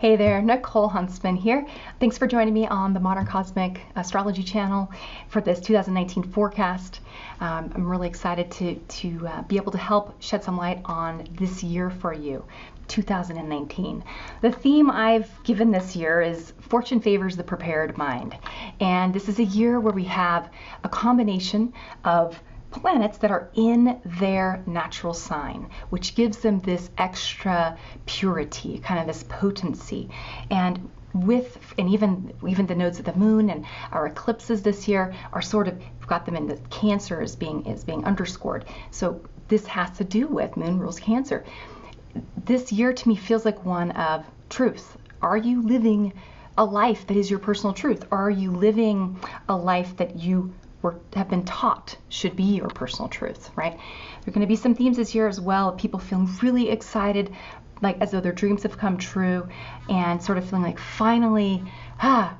Hey there, Nichole Huntsman here. Thanks for joining me on the Modern Cosmic Astrology channel for this 2019 forecast. I'm really excited to be able to help shed some light on this year for you, 2019. The theme I've given this year is Fortune Favors the Prepared Mind. And this is a year where we have a combination of planets that are in their natural sign, which gives them this extra purity, kind of this potency. And even the nodes of the moon and our eclipses this year are sort of, we've got them in the Cancer is being underscored. So this has to do with moon rules Cancer. This year to me feels like one of truth. Are you living a life that is your personal truth? Are you living a life that you have been taught should be your personal truth, right? There are going to be some themes this year as well, people feeling really excited, like as though their dreams have come true, and sort of feeling like finally,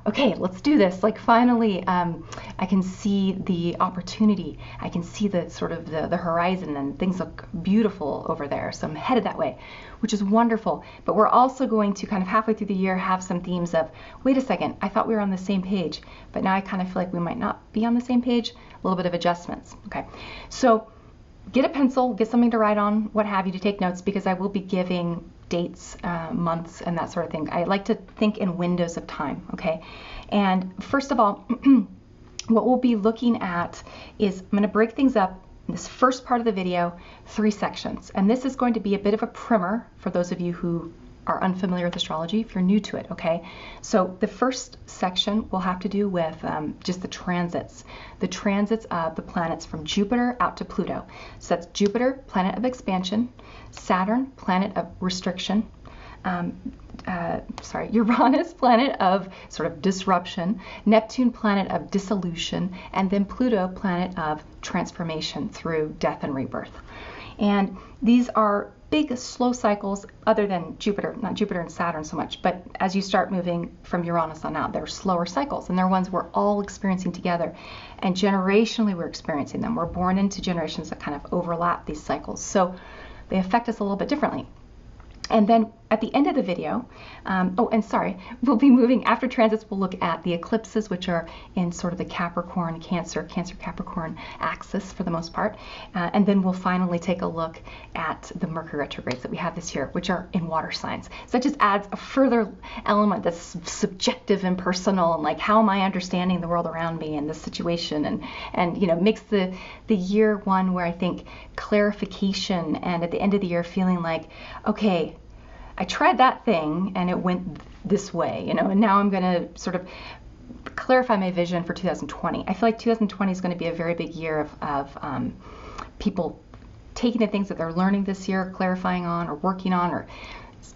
okay, let's do this. Like finally, I can see the opportunity. I can see the sort of the horizon, and things look beautiful over there. So I'm headed that way, which is wonderful. But we're also going to kind of halfway through the year have some themes of, wait a second, I thought we were on the same page, but now I kind of feel like we might not be on the same page. A little bit of adjustments. Okay, so get a pencil, get something to write on, what have you, to take notes, because I will be giving dates, months, and that sort of thing. I like to think in windows of time, okay? And first of all, what we'll be looking at is, I'm going to break things up in this first part of the video, 3 sections. And this is going to be a bit of a primer for those of you who are unfamiliar with astrology, if you're new to it, okay? So the first section will have to do with just the transits of the planets from Jupiter out to Pluto. So that's Jupiter, planet of expansion, Saturn, planet of restriction, Uranus, planet of sort of disruption, Neptune, planet of dissolution, and then Pluto, planet of transformation through death and rebirth. And these are big, slow cycles, other than Jupiter, not Jupiter and Saturn so much, but as you start moving from Uranus on out, they're slower cycles, and they're ones we're all experiencing together. And generationally, we're experiencing them. We're born into generations that kind of overlap these cycles. So they affect us a little bit differently. And then at the end of the video, we'll be moving, after transits, we'll look at the eclipses, which are in sort of the Capricorn, Cancer, Capricorn axis for the most part. And then we'll finally take a look at the Mercury retrogrades that we have this year, which are in water signs. So it just adds a further element that's subjective and personal, and like, how am I understanding the world around me and this situation, and you know, makes the year one where I think clarification, and at the end of the year feeling like, okay, I tried that thing and it went this way, you know, and now I'm going to sort of clarify my vision for 2020. I feel like 2020 is going to be a very big year of people taking the things that they're learning this year, clarifying on or working on or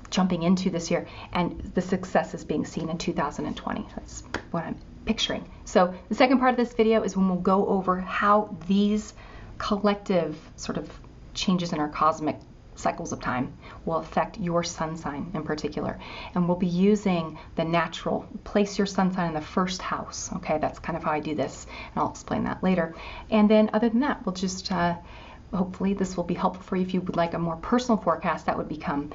jumping into this year, and the success is being seen in 2020. That's what I'm picturing. So the second part of this video is when we'll go over how these collective sort of changes in our cosmic cycles of time will affect your sun sign in particular. And we'll be using the natural, place your sun sign in the first house. Okay, that's kind of how I do this, and I'll explain that later. And then other than that, we'll just, hopefully this will be helpful for you. If you would like a more personal forecast, that would become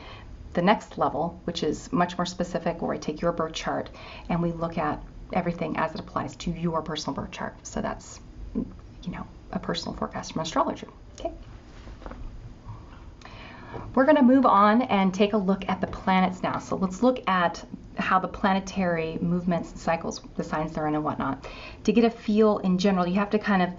the next level, which is much more specific, where I take your birth chart and we look at everything as it applies to your personal birth chart. So that's, you know, a personal forecast from astrology. Okay. We're going to move on and take a look at the planets now. So let's look at how the planetary movements and cycles, the signs they're in and whatnot. To get a feel in general, you have to kind of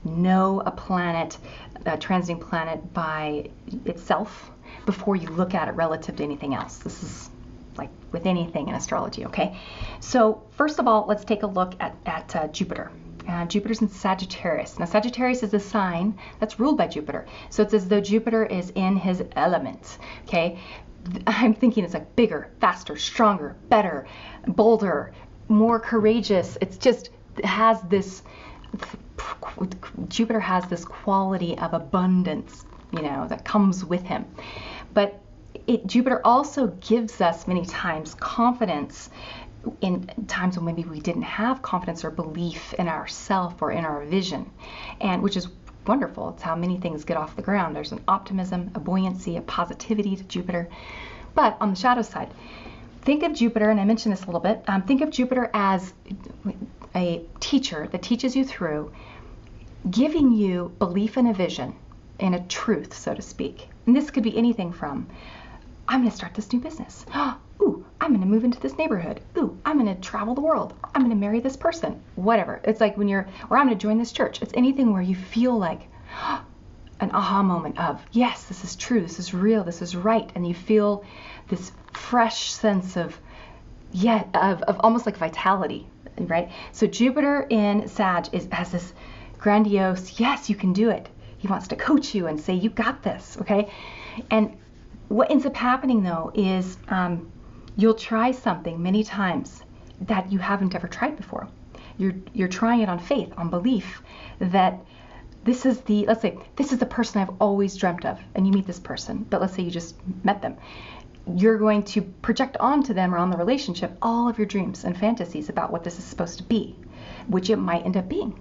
know a planet, a transiting planet by itself before you look at it relative to anything else. This is like with anything in astrology, okay? So first of all, let's take a look at Jupiter. Jupiter's in Sagittarius. Now, Sagittarius is a sign that's ruled by Jupiter. So it's as though Jupiter is in his element, okay? I'm thinking it's like bigger, faster, stronger, better, bolder, more courageous. It's just, it has this, Jupiter has this quality of abundance, you know, that comes with him. But Jupiter also gives us many times confidence in times when maybe we didn't have confidence or belief in ourself or in our vision, and which is wonderful. It's how many things get off the ground. There's an optimism, a buoyancy, a positivity to Jupiter. But on the shadow side, think of Jupiter, and I mentioned this a little bit, think of Jupiter as a teacher that teaches you through giving you belief in a vision, in a truth, so to speak. And this could be anything from, I'm going to start this new business. Ooh, I'm going to move into this neighborhood. Ooh, I'm going to travel the world. I'm going to marry this person. Whatever. It's like or I'm going to join this church. It's anything where you feel like an aha moment of, yes, this is true, this is real, this is right. And you feel this fresh sense of almost like vitality, right? So Jupiter in Sag has this grandiose, yes, you can do it. He wants to coach you and say, you got this, okay? And what ends up happening though is you'll try something many times that you haven't ever tried before. You're trying it on faith, on belief that this is let's say this is the person I've always dreamt of, and you meet this person, but let's say you just met them. You're going to project onto them or on the relationship all of your dreams and fantasies about what this is supposed to be, which it might end up being.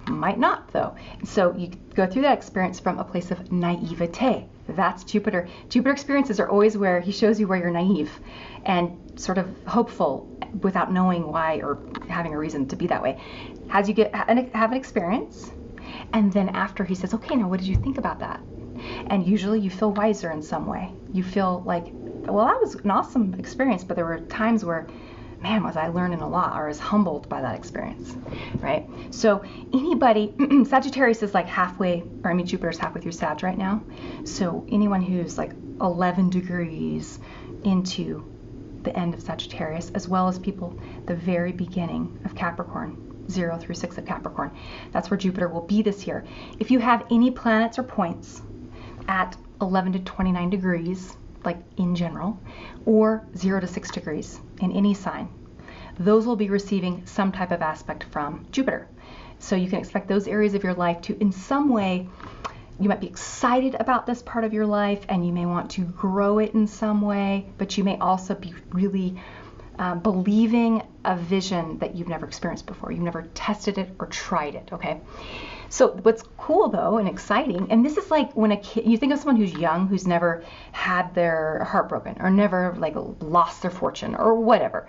Might not though. So you go through that experience from a place of naivete. That's Jupiter. Jupiter experiences are always where he shows you where you're naive and sort of hopeful without knowing why or having a reason to be that way. As you have an experience, and then after he says, okay, now what did you think about that? And usually you feel wiser in some way. You feel like, well, that was an awesome experience, but there were times where, man, was I learning a lot, or was humbled by that experience, right? So anybody, Sagittarius is like Jupiter's halfway through Sag right now. So anyone who's like 11 degrees into the end of Sagittarius, as well as people the very beginning of Capricorn, 0 through 6 of Capricorn. That's where Jupiter will be this year. If you have any planets or points at 11 to 29 degrees, like in general, or 0 to 6 degrees in any sign, those will be receiving some type of aspect from Jupiter. So you can expect those areas of your life to, in some way, you might be excited about this part of your life and you may want to grow it in some way, but you may also be really believing a vision that you've never experienced before. You've never tested it or tried it, okay? So what's cool though and exciting, and this is like when a kid, you think of someone who's young, who's never had their heart broken or never like lost their fortune or whatever.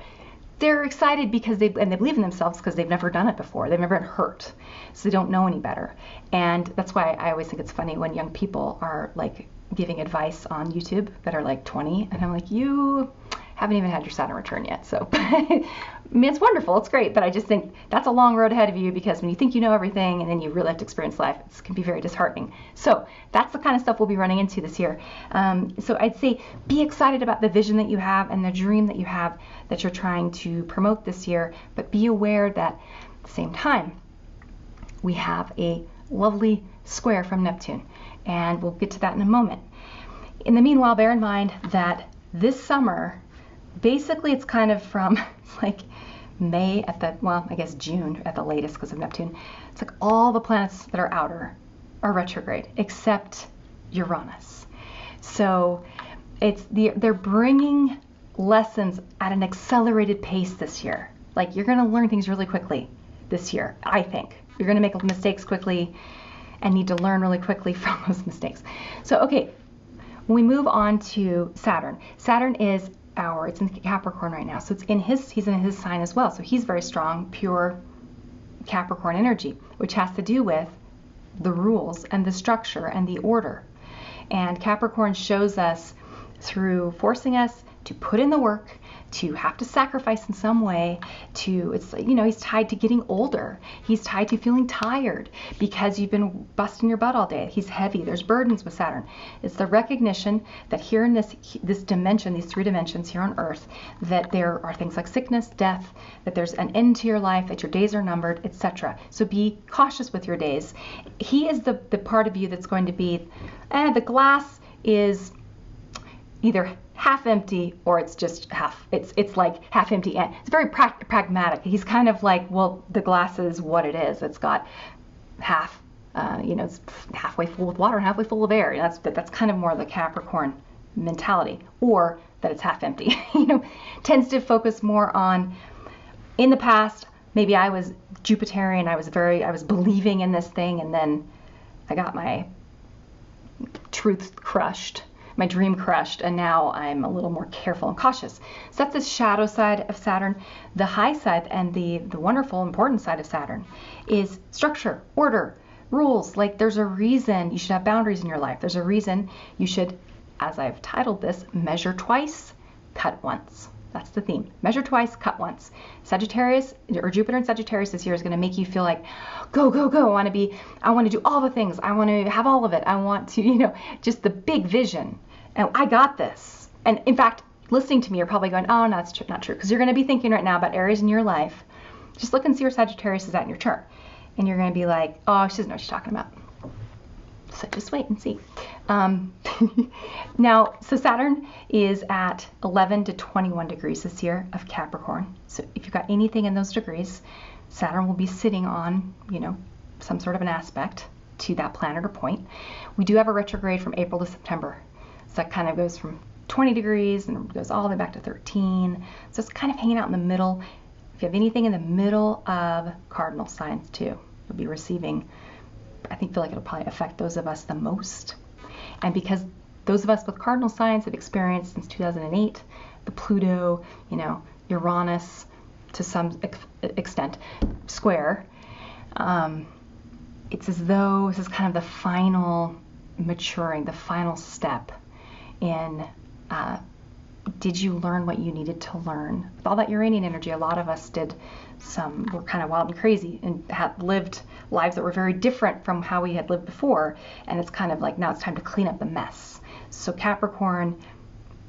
They're excited because they believe in themselves because they've never done it before. They've never been hurt, so they don't know any better. And that's why I always think it's funny when young people are like giving advice on YouTube that are like 20, and I'm like, you haven't even had your Saturn return yet. So I mean, it's wonderful, it's great, but I just think that's a long road ahead of you, because when you think you know everything and then you really have to experience life, it can be very disheartening. So that's the kind of stuff we'll be running into this year. So I'd say be excited about the vision that you have and the dream that you have that you're trying to promote this year, but be aware that at the same time, we have a lovely square from Neptune, and we'll get to that in a moment. In the meanwhile, bear in mind that this summer, basically it's kind of from like May at the, well, I guess June at the latest because of Neptune. It's like all the planets that are outer are retrograde except Uranus. So they're bringing lessons at an accelerated pace this year. Like you're going to learn things really quickly this year, I think. You're going to make mistakes quickly and need to learn really quickly from those mistakes. So, okay, when we move on to Saturn. Saturn is it's in Capricorn right now, so he's in his sign as well. So he's very strong, pure Capricorn energy, which has to do with the rules and the structure and the order. And Capricorn shows us through forcing us to put in the work, to have to sacrifice in some way, he's tied to getting older. He's tied to feeling tired because you've been busting your butt all day. He's heavy. There's burdens with Saturn. It's the recognition that here in this dimension, these 3 dimensions here on Earth, that there are things like sickness, death, that there's an end to your life, that your days are numbered, etc. So be cautious with your days. He is the part of you that's going to be, the glass is either half empty or it's just it's like half empty, and it's very pragmatic. He's kind of like, well, the glass is what it is. It's got half, it's halfway full with water and halfway full of air. That's kind of more the Capricorn mentality, or that it's half empty. Tends to focus more on, in the past, maybe I was Jupiterian, I was believing in this thing, and then I got my truth crushed. my dream crushed, and now I'm a little more careful and cautious. So that's the shadow side of Saturn. The high side and the wonderful, important side of Saturn is structure, order, rules. Like, there's a reason you should have boundaries in your life. There's a reason you should, as I've titled this, measure twice, cut once. That's the theme. Measure twice, cut once. Sagittarius, or Jupiter in Sagittarius this year, is going to make you feel like, go, go, go. I want to do all the things. I want to have all of it. I want to, just the big vision. And I got this. And in fact, listening to me, you're probably going, oh, no, that's not true. Because you're going to be thinking right now about areas in your life. Just look and see where Sagittarius is at in your chart. And you're going to be like, oh, she doesn't know what she's talking about. So just wait and see. Now, so Saturn is at 11 to 21 degrees this year of Capricorn. So if you've got anything in those degrees, Saturn will be sitting on, some sort of an aspect to that planet or point. We do have a retrograde from April to September. So that kind of goes from 20 degrees and goes all the way back to 13. So it's kind of hanging out in the middle. If you have anything in the middle of cardinal signs too, you'll be receiving, I feel like it'll probably affect those of us the most. And because those of us with cardinal signs have experienced since 2008, the Pluto, Uranus, to some extent, square, it's as though this is kind of the final maturing, the final step in did you learn what you needed to learn? With all that Uranian energy, a lot of us were kind of wild and crazy and had lived lives that were very different from how we had lived before. And it's kind of like, now it's time to clean up the mess. So Capricorn,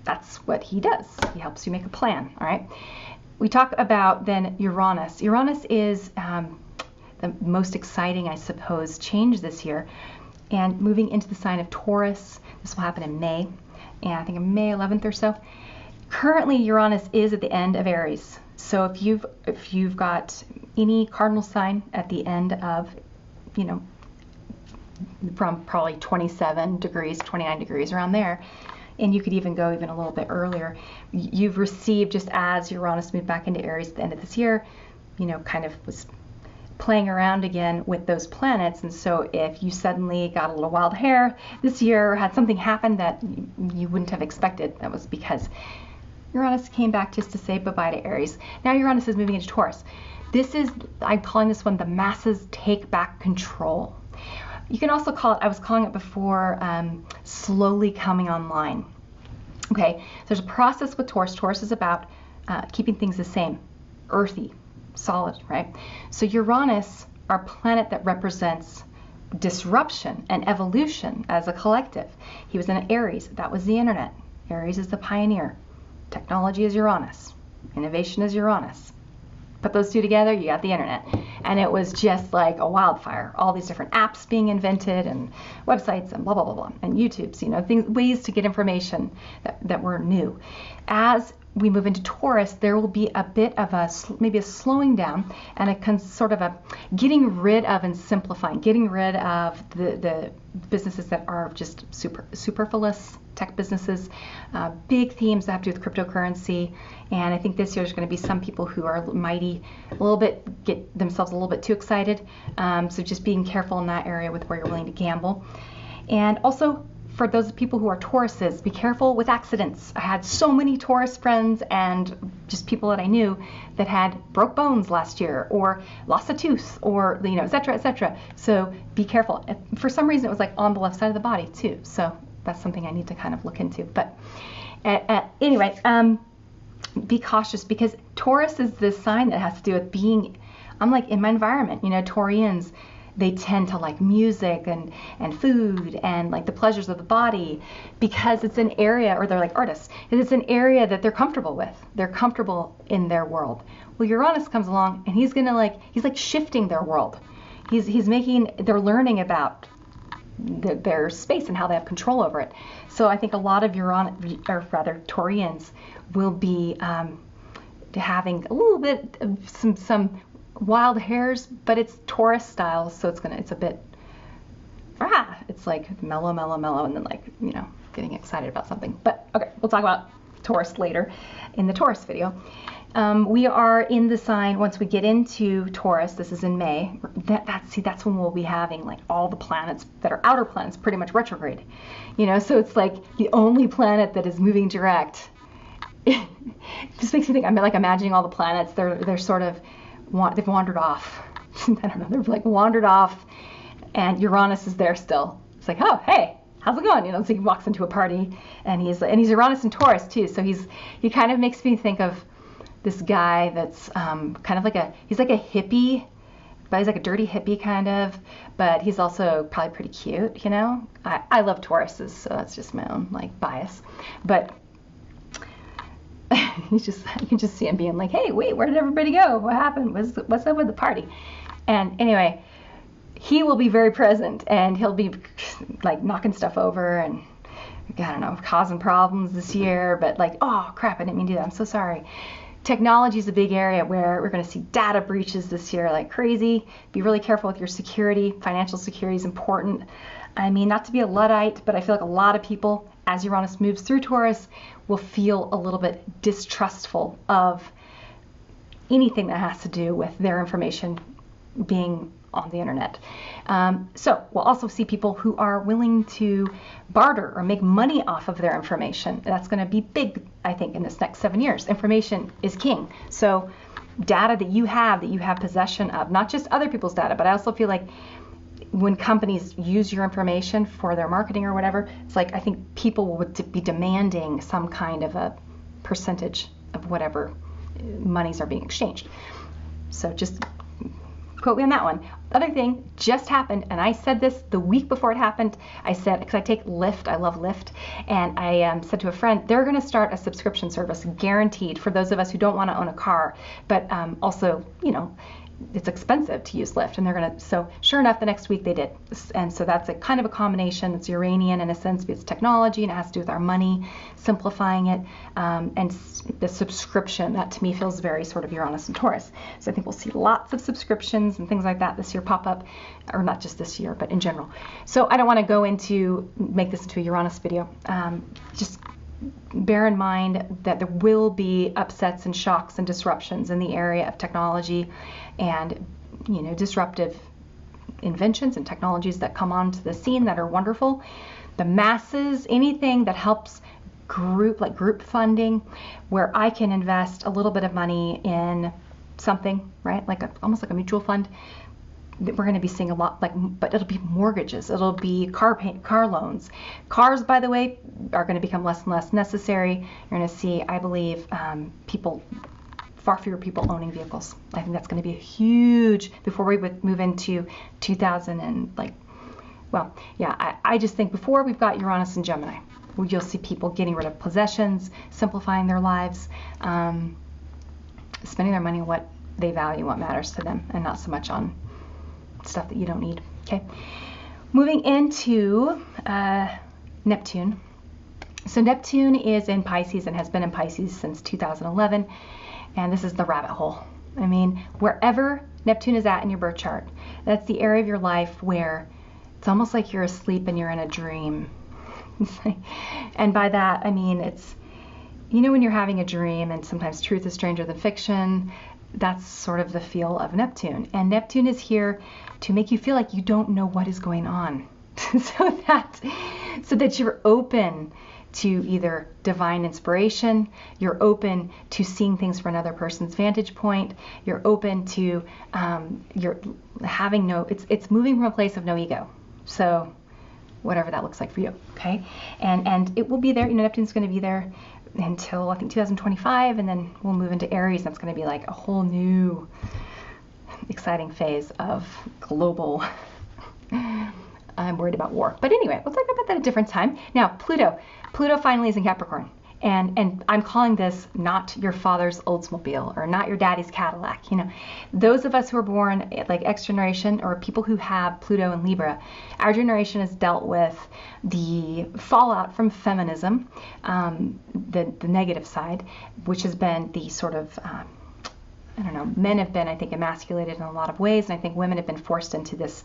that's what he does. He helps you make a plan, all right? We talk about then Uranus. Uranus is the most exciting, I suppose, change this year. And moving into the sign of Taurus, this will happen in May. And I think in May 11th or so. Currently, Uranus is at the end of Aries. So if you've got any cardinal sign at the end of, from probably 27 degrees, 29 degrees, around there, and you could even go even a little bit earlier, you've received, just as Uranus moved back into Aries at the end of this year, kind of was playing around again with those planets. And so if you suddenly got a little wild hair this year, or had something happen that you wouldn't have expected, that was because Uranus came back just to say bye-bye to Aries. Now Uranus is moving into Taurus. I'm calling this one the masses take back control. You can also call it, I was calling it before, slowly coming online. Okay, there's a process with Taurus. Taurus is about keeping things the same, earthy, solid, right? So Uranus, our planet that represents disruption and evolution as a collective. He was in Aries. That was the internet. Aries is the pioneer. Technology is Uranus. Innovation is Uranus. Put those two together, you got the internet. And it was just like a wildfire. All these different apps being invented and websites and blah, blah, blah, blah. And YouTubes, ways to get information that were new. As we move into Taurus, there will be a bit of maybe a slowing down and a sort of a getting rid of and simplifying, getting rid of the businesses that are just superfluous tech businesses, big themes that have to do with cryptocurrency. And I think this year there's going to be some people who are get themselves a little bit too excited. So just being careful in that area with where you're willing to gamble. And also, for those people who are Tauruses, be careful with accidents. I had so many Taurus friends and just people that I knew that had broke bones last year or lost a tooth or, et cetera, et cetera. So be careful. For some reason, it was like on the left side of the body too. So that's something I need to kind of look into. But anyway, be cautious, because Taurus is this sign that has to do with being, I'm like in my environment, Taurians, they tend to like music and food and like the pleasures of the body, because it's an area, or they're like artists, it's an area that they're comfortable with. They're comfortable in their world. Well, Uranus comes along and he's like shifting their world. They're learning about their space and how they have control over it. So I think a lot of Taurians will be having a little bit of some wild hairs, but it's Taurus style, so it's a bit it's like mellow, and then getting excited about something. But okay, we'll talk about Taurus later in the Taurus video. We are in the sign, once we get into Taurus, this is in May, that's when we'll be having like all the planets that are outer planets pretty much retrograde. So it's like the only planet that is moving direct. It just makes me think, I'm like imagining all the planets, they're sort of, they've wandered off. I don't know, they've like wandered off, and Uranus is there still. It's like, oh, hey, how's it going? So he walks into a party, and he's Uranus and Taurus too. So he kind of makes me think of this guy that's kind of like he's like a hippie, but he's like a dirty hippie kind of, but he's also probably pretty cute, I love Tauruses, so that's just my own like bias. But you can just see him being like, hey, wait, where did everybody go? What happened? What's up with the party? And anyway, he will be very present, and he'll be like knocking stuff over and, I don't know, causing problems this year, but like, oh crap, I didn't mean to do that, I'm so sorry. Technology is a big area where we're going to see data breaches this year like crazy. Be really careful with your security. Financial security is important. I mean, not to be a Luddite, but I feel like a lot of people, as Uranus moves through Taurus, will feel a little bit distrustful of anything that has to do with their information being on the internet. So we'll also see people who are willing to barter or make money off of their information. That's going to be big, I think, in this next 7 years. Information is king. So data that you have possession of, not just other people's data, but I also feel like when companies use your information for their marketing or whatever, it's like I think people would be demanding some kind of a percentage of whatever monies are being exchanged. So just quote me on that one. The other thing just happened, and I said this the week before it happened. I said, because I take Lyft, I love Lyft, and I said to a friend, they're going to start a subscription service guaranteed for those of us who don't want to own a car, but also, it's expensive to use Lyft, and they're going to, so sure enough, the next week they did. And so that's a kind of a combination. It's Uranian in a sense, but it's technology, and it has to do with our money, simplifying it, and the subscription, that to me feels very sort of Uranus and Taurus. So I think we'll see lots of subscriptions and things like that this year pop up, or not just this year, but in general. So I don't want to make this into a Uranus video. Just bear in mind that there will be upsets and shocks and disruptions in the area of technology and, disruptive inventions and technologies that come onto the scene that are wonderful. The masses, anything that helps group funding, where I can invest a little bit of money in something, right? Almost like a mutual fund. We're going to be seeing a lot, but it'll be mortgages, it'll be car loans. Cars, by the way, are going to become less and less necessary. You're going to see, I believe, far fewer people owning vehicles. I think that's going to be a huge, before we would move into 2000 and I just think before we've got Uranus and Gemini, you'll see people getting rid of possessions, simplifying their lives, spending their money on what they value, what matters to them, and not so much on stuff that you don't need. Okay, moving into Neptune. So Neptune is in Pisces and has been in Pisces since 2011, and this is the rabbit hole. I mean, wherever Neptune is at in your birth chart, that's the area of your life where it's almost like you're asleep and you're in a dream. And by that, I mean, it's, when you're having a dream and sometimes truth is stranger than fiction, that's sort of the feel of Neptune. And Neptune is here to make you feel like you don't know what is going on. so that you're open to either divine inspiration, you're open to seeing things from another person's vantage point, you're open to, you're having it's moving from a place of no ego. So whatever that looks like for you, okay? And it will be there, Neptune's going to be there until I think 2025, and then we'll move into Aries. That's going to be like a whole new exciting phase of global, I'm worried about war. But anyway, we'll talk about that at a different time. Now, Pluto finally is in Capricorn. And I'm calling this not your father's Oldsmobile or not your daddy's Cadillac. Those of us who are born like X generation or people who have Pluto and Libra, our generation has dealt with the fallout from feminism, the negative side, which has been the sort of, men have been, I think, emasculated in a lot of ways. And I think women have been forced into this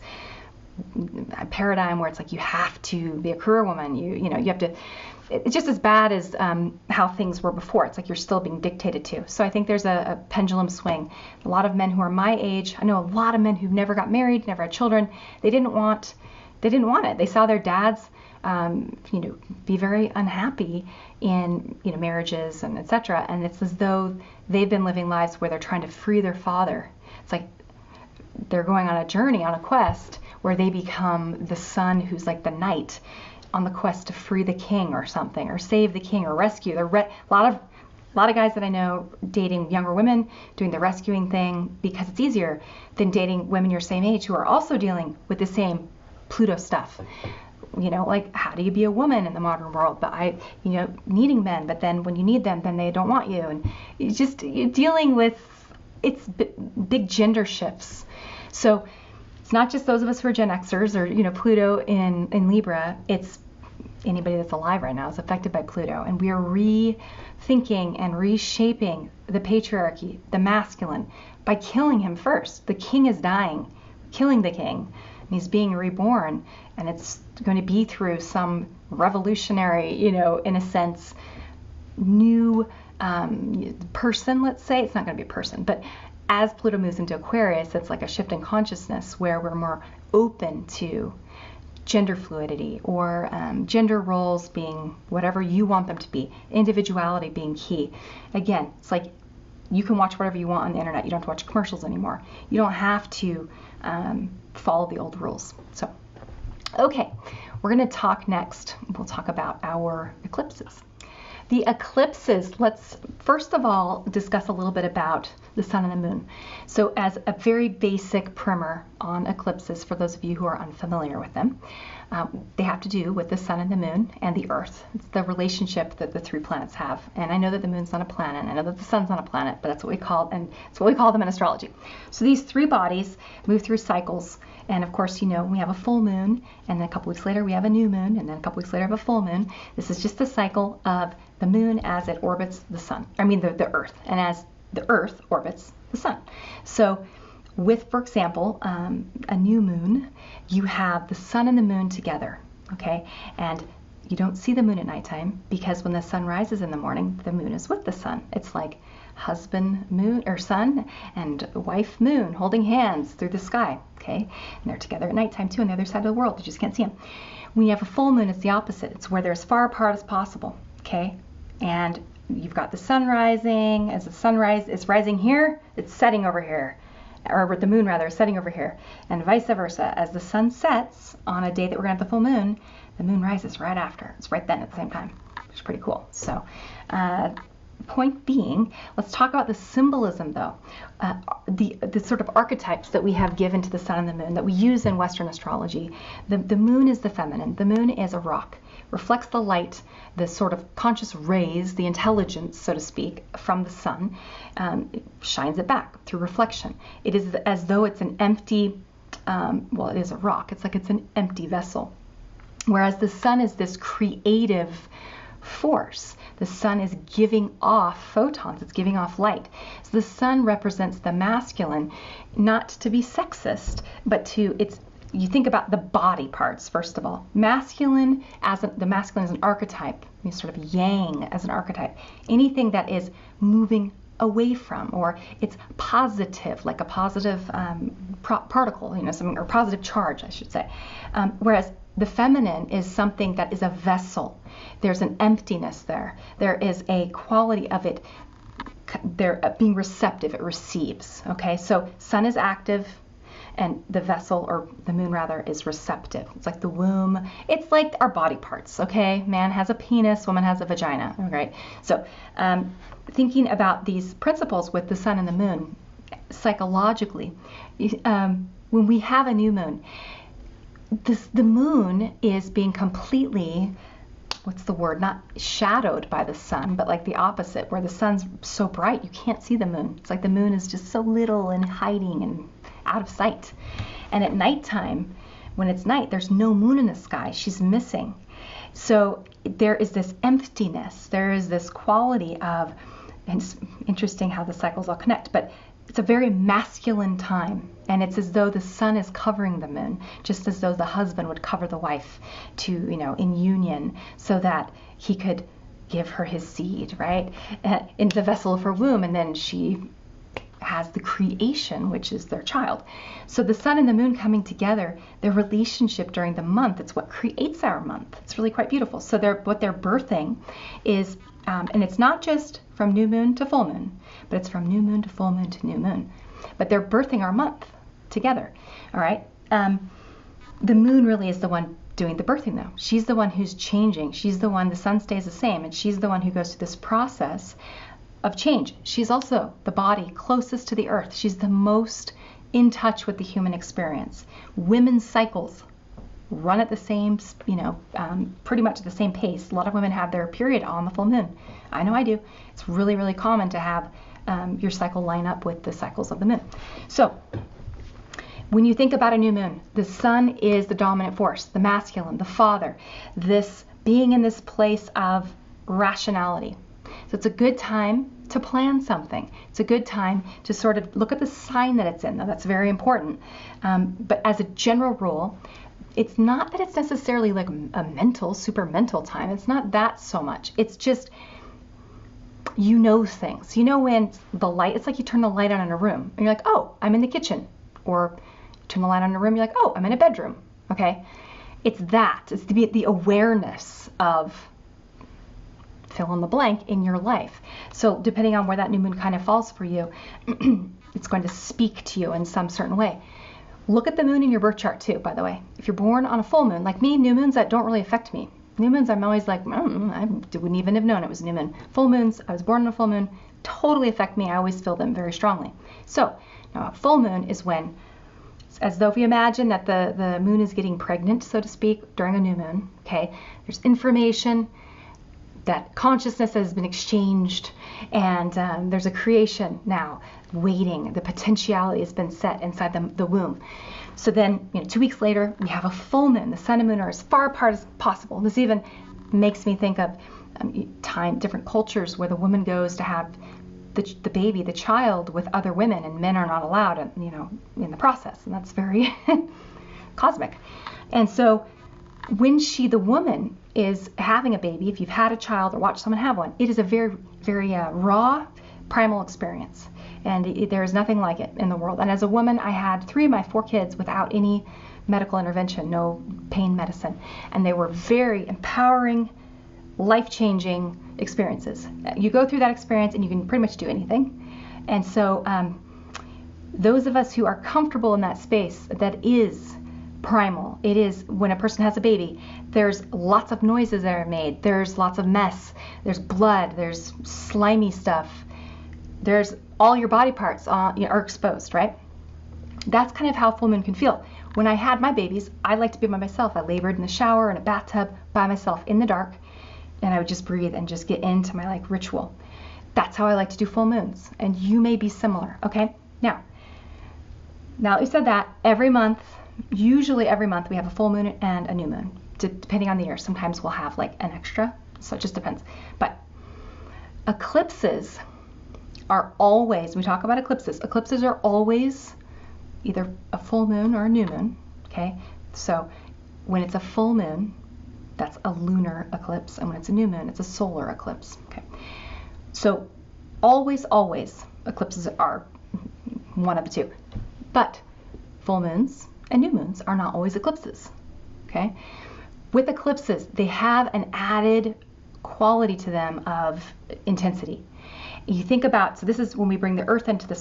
paradigm where it's like you have to be a career woman. You have to. It's just as bad as how things were before. It's like you're still being dictated to. So I think there's a pendulum swing. A lot of men who are my age, I know a lot of men who've never got married, never had children. They didn't want it. They saw their dads, be very unhappy in marriages and etc. And it's as though they've been living lives where they're trying to free their father. It's like they're going on a journey, on a quest where they become the son who's like the knight on the quest to free the king or something, or save the king, or rescue. A lot of guys that I know dating younger women, doing the rescuing thing because it's easier than dating women your same age who are also dealing with the same Pluto stuff. Like, how do you be a woman in the modern world? But needing men, but then when you need them, then they don't want you. And you're dealing with, it's big gender shifts. So it's not just those of us who are Gen Xers or, Pluto in Libra. It's anybody that's alive right now is affected by Pluto. And we are rethinking and reshaping the patriarchy, the masculine, by killing him first. The king is dying, killing the king. And he's being reborn. And it's going to be through some revolutionary, in a sense, new person, let's say. It's not going to be a person, but as Pluto moves into Aquarius, it's like a shift in consciousness where we're more open to gender fluidity or gender roles being whatever you want them to be, individuality being key. Again, it's like you can watch whatever you want on the internet. You don't have to watch commercials anymore. You don't have to follow the old rules. So, okay, we're going to talk next. We'll talk about our eclipses. The eclipses, let's first of all discuss a little bit about the sun and the moon. So as a very basic primer on eclipses, for those of you who are unfamiliar with them, they have to do with the sun and the moon and the earth. It's the relationship that the three planets have. And I know that the moon's not a planet, I know that the sun's not a planet, but that's what we call, and it's what we call them in astrology. So these three bodies move through cycles. And of course, we have a full moon, and then a couple weeks later we have a new moon, and then a couple weeks later we have a full moon. This is just the cycle of the moon as it orbits the sun, the earth, and as the earth orbits the sun. So with, for example, a new moon, you have the sun and the moon together, okay? And you don't see the moon at nighttime because when the sun rises in the morning, the moon is with the sun. It's like husband moon or sun and wife moon holding hands through the sky, okay? And they're together at nighttime too on the other side of the world. You just can't see them. When you have a full moon, it's the opposite. It's where they're as far apart as possible, okay? And you've got the sun rising. As the sunrise is rising here, it's setting over here. Or the moon rather is setting over here, and vice versa. As the sun sets on a day that we're going to have the full moon, the moon rises right after. It's right then at the same time, which is pretty cool. So point being, let's talk about the symbolism though, the sort of archetypes that we have given to the sun and the moon that we use in Western astrology. The moon is the feminine. The moon is a rock, reflects the light, the sort of conscious rays, the intelligence, so to speak, from the sun, it shines it back through reflection. It is as though it's an empty, it is a rock. It's like it's an empty vessel. Whereas the sun is this creative force. The sun is giving off photons. It's giving off light. So the sun represents the masculine, not to be sexist, but you think about the body parts, first of all. The masculine as an archetype, sort of yang as an archetype. Anything that is moving away from, or it's positive, like a positive particle, something, or positive charge, I should say. Whereas the feminine is something that is a vessel. There's an emptiness there. There is a quality of it. They're being receptive. It receives. Okay, so sun is active, and the vessel, or the moon rather, is receptive. It's like the womb. It's like our body parts. Okay, man has a penis, woman has a vagina. All right. So thinking about these principles with the sun and the moon, psychologically, when we have a new moon, the moon is being completely, not shadowed by the sun, but like the opposite, where the sun's so bright you can't see the moon. It's like the moon is just so little and hiding and out of sight. And at nighttime, when it's night, there's no moon in the sky. She's missing. So there is this emptiness. There is this quality of, and it's interesting how the cycles all connect, but it's a very masculine time, and it's as though the sun is covering the moon, just as though the husband would cover the wife to, in union, so that he could give her his seed, right, into the vessel of her womb, and then she has the creation, which is their child. So the sun and the moon coming together, their relationship during the month, it's what creates our month. It's really quite beautiful. So what they're birthing is, and it's not just from new moon to full moon, but it's from new moon to full moon to new moon. But they're birthing our month together, all right? The moon really is the one doing the birthing, though. She's the one who's changing. She's the one, the sun stays the same, and she's the one who goes through this process of change. She's also the body closest to the earth. She's the most in touch with the human experience. Women's cycles run at the same, pretty much at the same pace. A lot of women have their period on the full moon. I know I do. It's really, really common to have your cycle line up with the cycles of the moon. So when you think about a new moon, the sun is the dominant force, the masculine, the father, this being in this place of rationality. So it's a good time to plan something. It's a good time to sort of look at the sign that it's in. Now, that's very important. But as a general rule, it's not that it's necessarily like a super mental time. It's not that so much. It's just, things. When the light, it's like you turn the light on in a room and you're like, oh, I'm in the kitchen. Or you turn the light on in a room, you're like, oh, I'm in a bedroom. Okay? It's that. It's the awareness of fill in the blank in your life. So depending on where that new moon kind of falls for you, it's going to speak to you in some certain way. Look at the moon in your birth chart too, by the way. If you're born on a full moon, like me, new moons that don't really affect me. New moons, I'm always like, I wouldn't even have known it was a new moon. Full moons, I was born on a full moon, totally affect me. I always feel them very strongly. So now a full moon is when, as though if you imagine that the moon is getting pregnant, so to speak, during a new moon, okay? There's information, that consciousness has been exchanged, and there's a creation now waiting. The potentiality has been set inside the womb. So then, 2 weeks later, we have a full moon. The sun and moon are as far apart as possible. This even makes me think of different cultures where the woman goes to have the baby, the child, with other women, and men are not allowed, in the process. And that's very cosmic. And so when the woman is having a baby, if you've had a child or watched someone have one, it is a very, very raw, primal experience. And there is nothing like it in the world. And as a woman, I had 3 of my 4 kids without any medical intervention, no pain medicine. And they were very empowering, life-changing experiences. You go through that experience and you can pretty much do anything. And so those of us who are comfortable in that space, that is primal. It is when a person has a baby, there's lots of noises that are made. There's lots of mess. There's blood. There's slimy stuff. There's all your body parts are exposed, right? That's kind of how full moon can feel. When I had my babies, I like to be by myself. I labored in the shower, in a bathtub, by myself, in the dark, and I would just breathe and just get into my ritual. That's how I like to do full moons, and you may be similar, okay? Now that we said that, usually every month we have a full moon and a new moon, depending on the year. Sometimes we'll have an extra, so it just depends. But eclipses are always, we talk about eclipses are always either a full moon or a new moon, okay? So when it's a full moon, that's a lunar eclipse, and when it's a new moon, it's a solar eclipse, okay? So always, eclipses are one of the two. But full moons and new moons are not always eclipses, okay? With eclipses, they have an added quality to them of intensity. You think about, so this is when we bring the Earth into the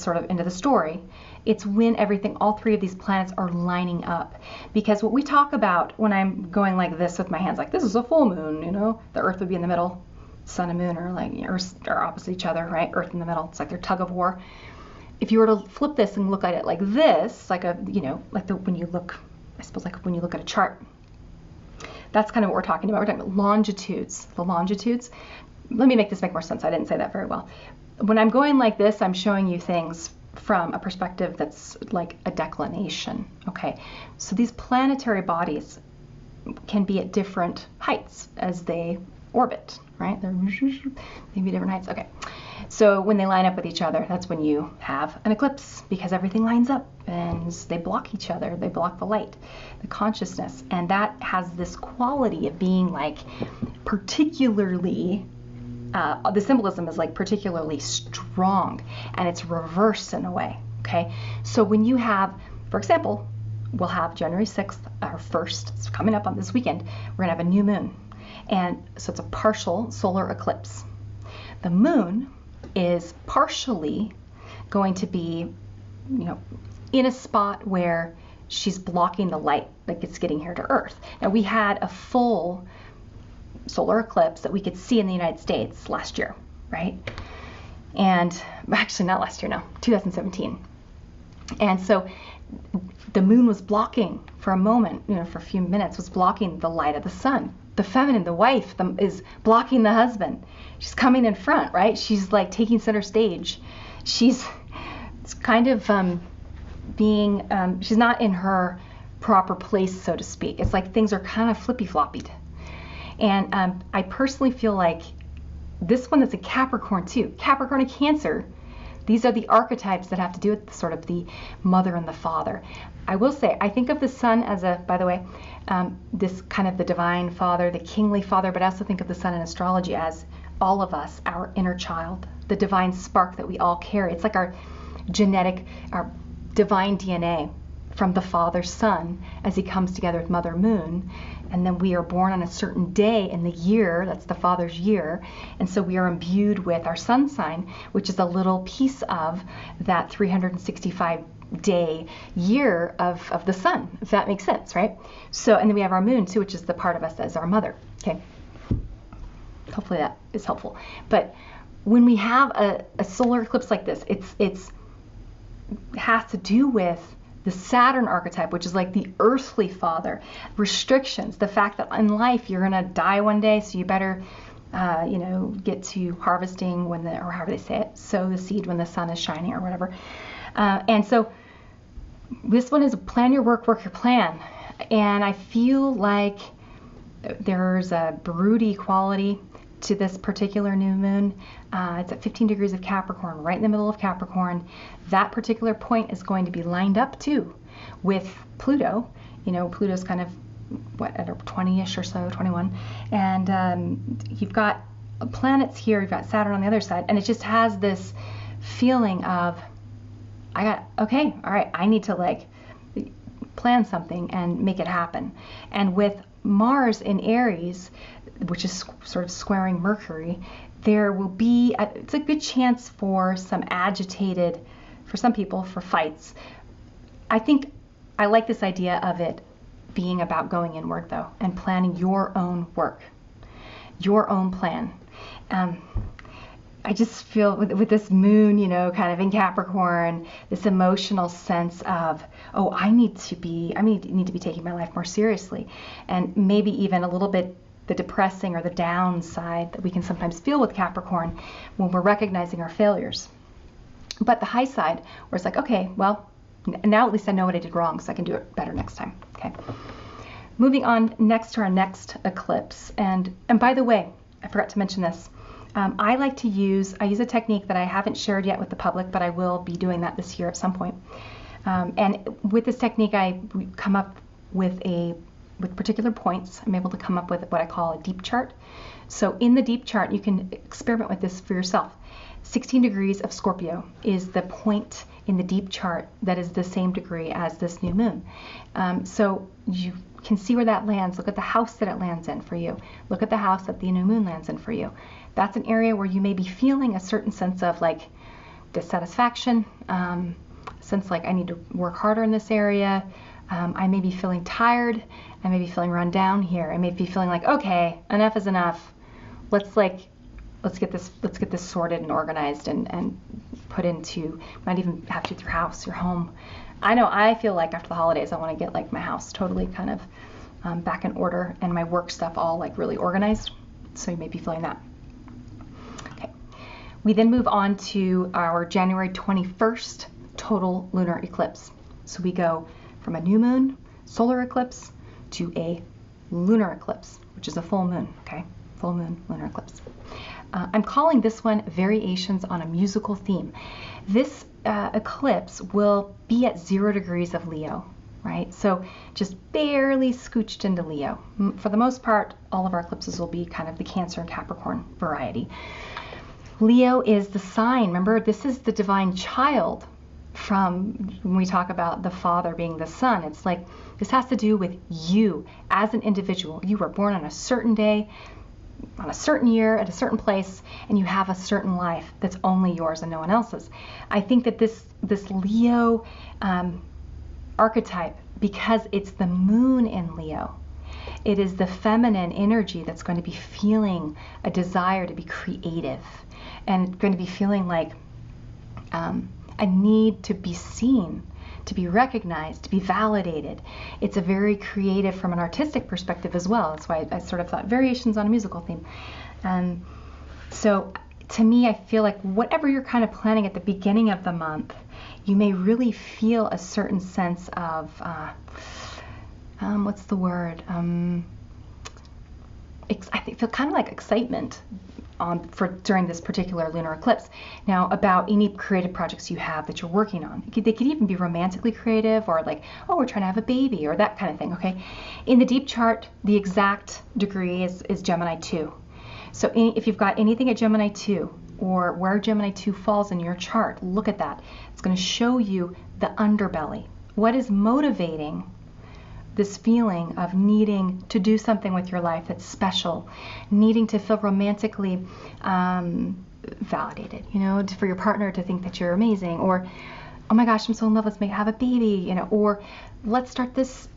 story. It's when all 3 of these planets are lining up. Because what we talk about when I'm going like this with my hands, like this is a full moon, the Earth would be in the middle, sun and moon are opposite each other, right? Earth in the middle. It's like their tug of war. If you were to flip this and look at it like this, when you look at a chart, that's kind of what we're talking about. We're talking about longitudes. The longitudes. Let me make this make more sense. I didn't say that very well. When I'm going like this, I'm showing you things from a perspective that's like a declination. Okay, so these planetary bodies can be at different heights as they orbit, right? They're maybe different heights. Okay, So when they line up with each other, that's when you have an eclipse, because everything lines up and they block each other. They block the light, the consciousness. And that has this quality of being like particularly, the symbolism is like particularly strong, and it's reverse in a way. Okay. So when you have, for example, we'll have January 6th, or 1st, it's coming up on this weekend, we're going to have a new moon. And so it's a partial solar eclipse. The moon is partially going to be, in a spot where she's blocking the light that it's getting here to Earth. Now, we had a full solar eclipse that we could see in the United States last year, right? And actually not last year, no, 2017. And so the moon was blocking for a moment, for a few minutes, was blocking the light of the sun. The feminine, the wife, is blocking the husband. She's coming in front, right? She's like taking center stage. It's kind of she's not in her proper place, so to speak. It's like things are kind of flippy-floppied. And I personally feel like this one is a Capricorn too. Capricorn and Cancer, these are the archetypes that have to do with sort of the mother and the father. I will say, I think of the sun as by the way, this kind of the divine father, the kingly father, but I also think of the sun in astrology as all of us, our inner child, the divine spark that we all carry. It's like our genetic, our divine DNA from the father's son as he comes together with Mother Moon. And then we are born on a certain day in the year, that's the father's year. And so we are imbued with our sun sign, which is a little piece of that 365-day year of the sun, if that makes sense, right? So, and then we have our moon too, which is the part of us that is our mother, okay? Hopefully that is helpful. But when we have a solar eclipse like this, it has to do with the Saturn archetype, which is like the earthly father, restrictions, the fact that in life you're going to die one day, so you better, get to harvesting or however they say it, sow the seed when the sun is shining or whatever. And so this one is plan your work, work your plan. And I feel like there's a broody quality to this particular new moon. It's at 15 degrees of Capricorn, right in the middle of Capricorn. That particular point is going to be lined up too with Pluto. Pluto's kind of at 20-ish or so, 21. And you've got planets here, you've got Saturn on the other side, and it just has this feeling of, okay, all right, I need to plan something and make it happen. And with Mars in Aries, which is sort of squaring Mercury, there will be, it's a good chance for some agitated, for some people, for fights. I think I like this idea of it being about going inward though, and planning your own work, your own plan. I just feel with this moon, kind of in Capricorn, this emotional sense of, oh, I need to be taking my life more seriously, and maybe even a little bit the depressing or the downside that we can sometimes feel with Capricorn when we're recognizing our failures. But the high side, where it's like, okay, well, now at least I know what I did wrong, so I can do it better next time. Okay. Moving on next to our next eclipse, and by the way, I forgot to mention this. I use a technique that I haven't shared yet with the public, but I will be doing that this year at some point. And with this technique, I come up with particular points. I'm able to come up with what I call a deep chart. So in the deep chart, you can experiment with this for yourself. 16 degrees of Scorpio is the point in the deep chart that is the same degree as this new moon. So you can see where that lands. Look at the house that it lands in for you. Look at the house that the new moon lands in for you. That's an area where you may be feeling a certain sense of dissatisfaction, sense I need to work harder in this area. I may be feeling tired. I may be feeling run down here. I may be feeling okay, enough is enough. Let's get this sorted and organized and put into, might even have to your house, your home. I know I feel after the holidays I want to get my house totally kind of back in order and my work stuff all really organized. So you may be feeling that. Okay. We then move on to our January 21st total lunar eclipse. So we go from a new moon, solar eclipse, to a lunar eclipse, which is a full moon, okay? Full moon, lunar eclipse. I'm calling this one Variations on a Musical Theme. This eclipse will be at 0 degrees of Leo, right? So just barely scooched into Leo. For the most part, all of our eclipses will be kind of the Cancer and Capricorn variety. Leo is the sign. Remember, this is the divine child from when we talk about the father being the son. It's like this has to do with you as an individual. You were born on a certain day, on a certain year, at a certain place, and you have a certain life that's only yours and no one else's. I think that this Leo archetype, because it's the moon in Leo, it is the feminine energy that's going to be feeling a desire to be creative and going to be feeling like a need to be seen, to be recognized, to be validated. It's a very creative from an artistic perspective as well. That's why I sort of thought variations on a musical theme. So to me, I feel like whatever you're kind of planning at the beginning of the month, you may really feel a certain sense of, what's the word? I feel kind of like excitement during this particular lunar eclipse. Now, about any creative projects you have that you're working on. They could even be romantically creative, or like, oh, we're trying to have a baby, or that kind of thing, okay? In the deep chart, the exact degree is Gemini 2. So if you've got anything at Gemini 2, or where Gemini 2 falls in your chart, look at that. It's going to show you the underbelly. What is motivating this feeling of needing to do something with your life that's special, needing to feel romantically validated, for your partner to think that you're amazing, or, oh my gosh, I'm so in love, let's have a baby, or let's start this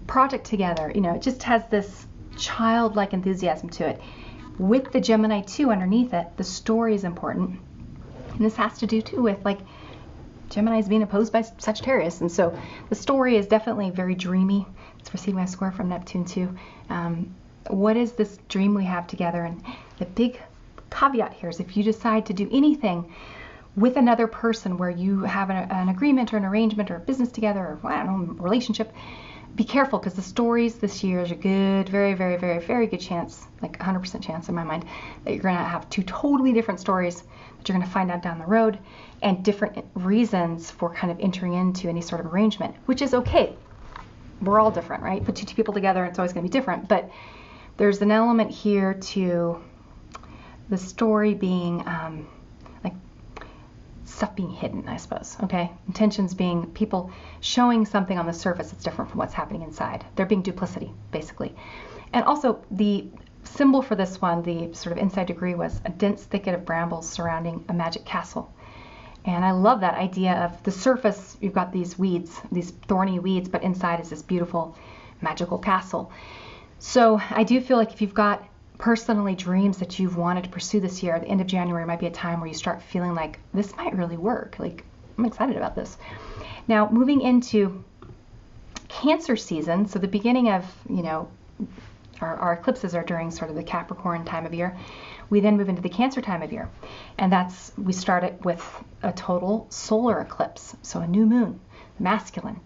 project together. It just has this childlike enthusiasm to it. With the Gemini 2 underneath it, the story is important. And this has to do too with like Gemini is being opposed by Sagittarius, and so the story is definitely very dreamy. It's receiving my square from Neptune too. What is this dream we have together? And the big caveat here is if you decide to do anything with another person where you have an agreement or an arrangement or a business together, or I don't know, relationship, be careful, because the stories this year is a good, very, very, very, very good chance, like 100% chance in my mind, that you're going to have two totally different stories that you're going to find out down the road, and different reasons for kind of entering into any sort of arrangement, which is okay. We're all different, right? Put two people together, it's always going to be different. But there's an element here to the story being like stuff being hidden, I suppose. Okay, intentions being people showing something on the surface that's different from what's happening inside. There being duplicity, basically. And also the symbol for this one, the sort of inside degree, was a dense thicket of brambles surrounding a magic castle. And I love that idea of the surface, you've got these weeds, these thorny weeds, but inside is this beautiful magical castle. So I do feel like if you've got personally dreams that you've wanted to pursue this year, the end of January might be a time where you start feeling like this might really work. Like, I'm excited about this. Now, moving into Cancer season, so the beginning of, our eclipses are during sort of the Capricorn time of year. We then move into the Cancer time of year. And we start it with a total solar eclipse, so a new moon, masculine.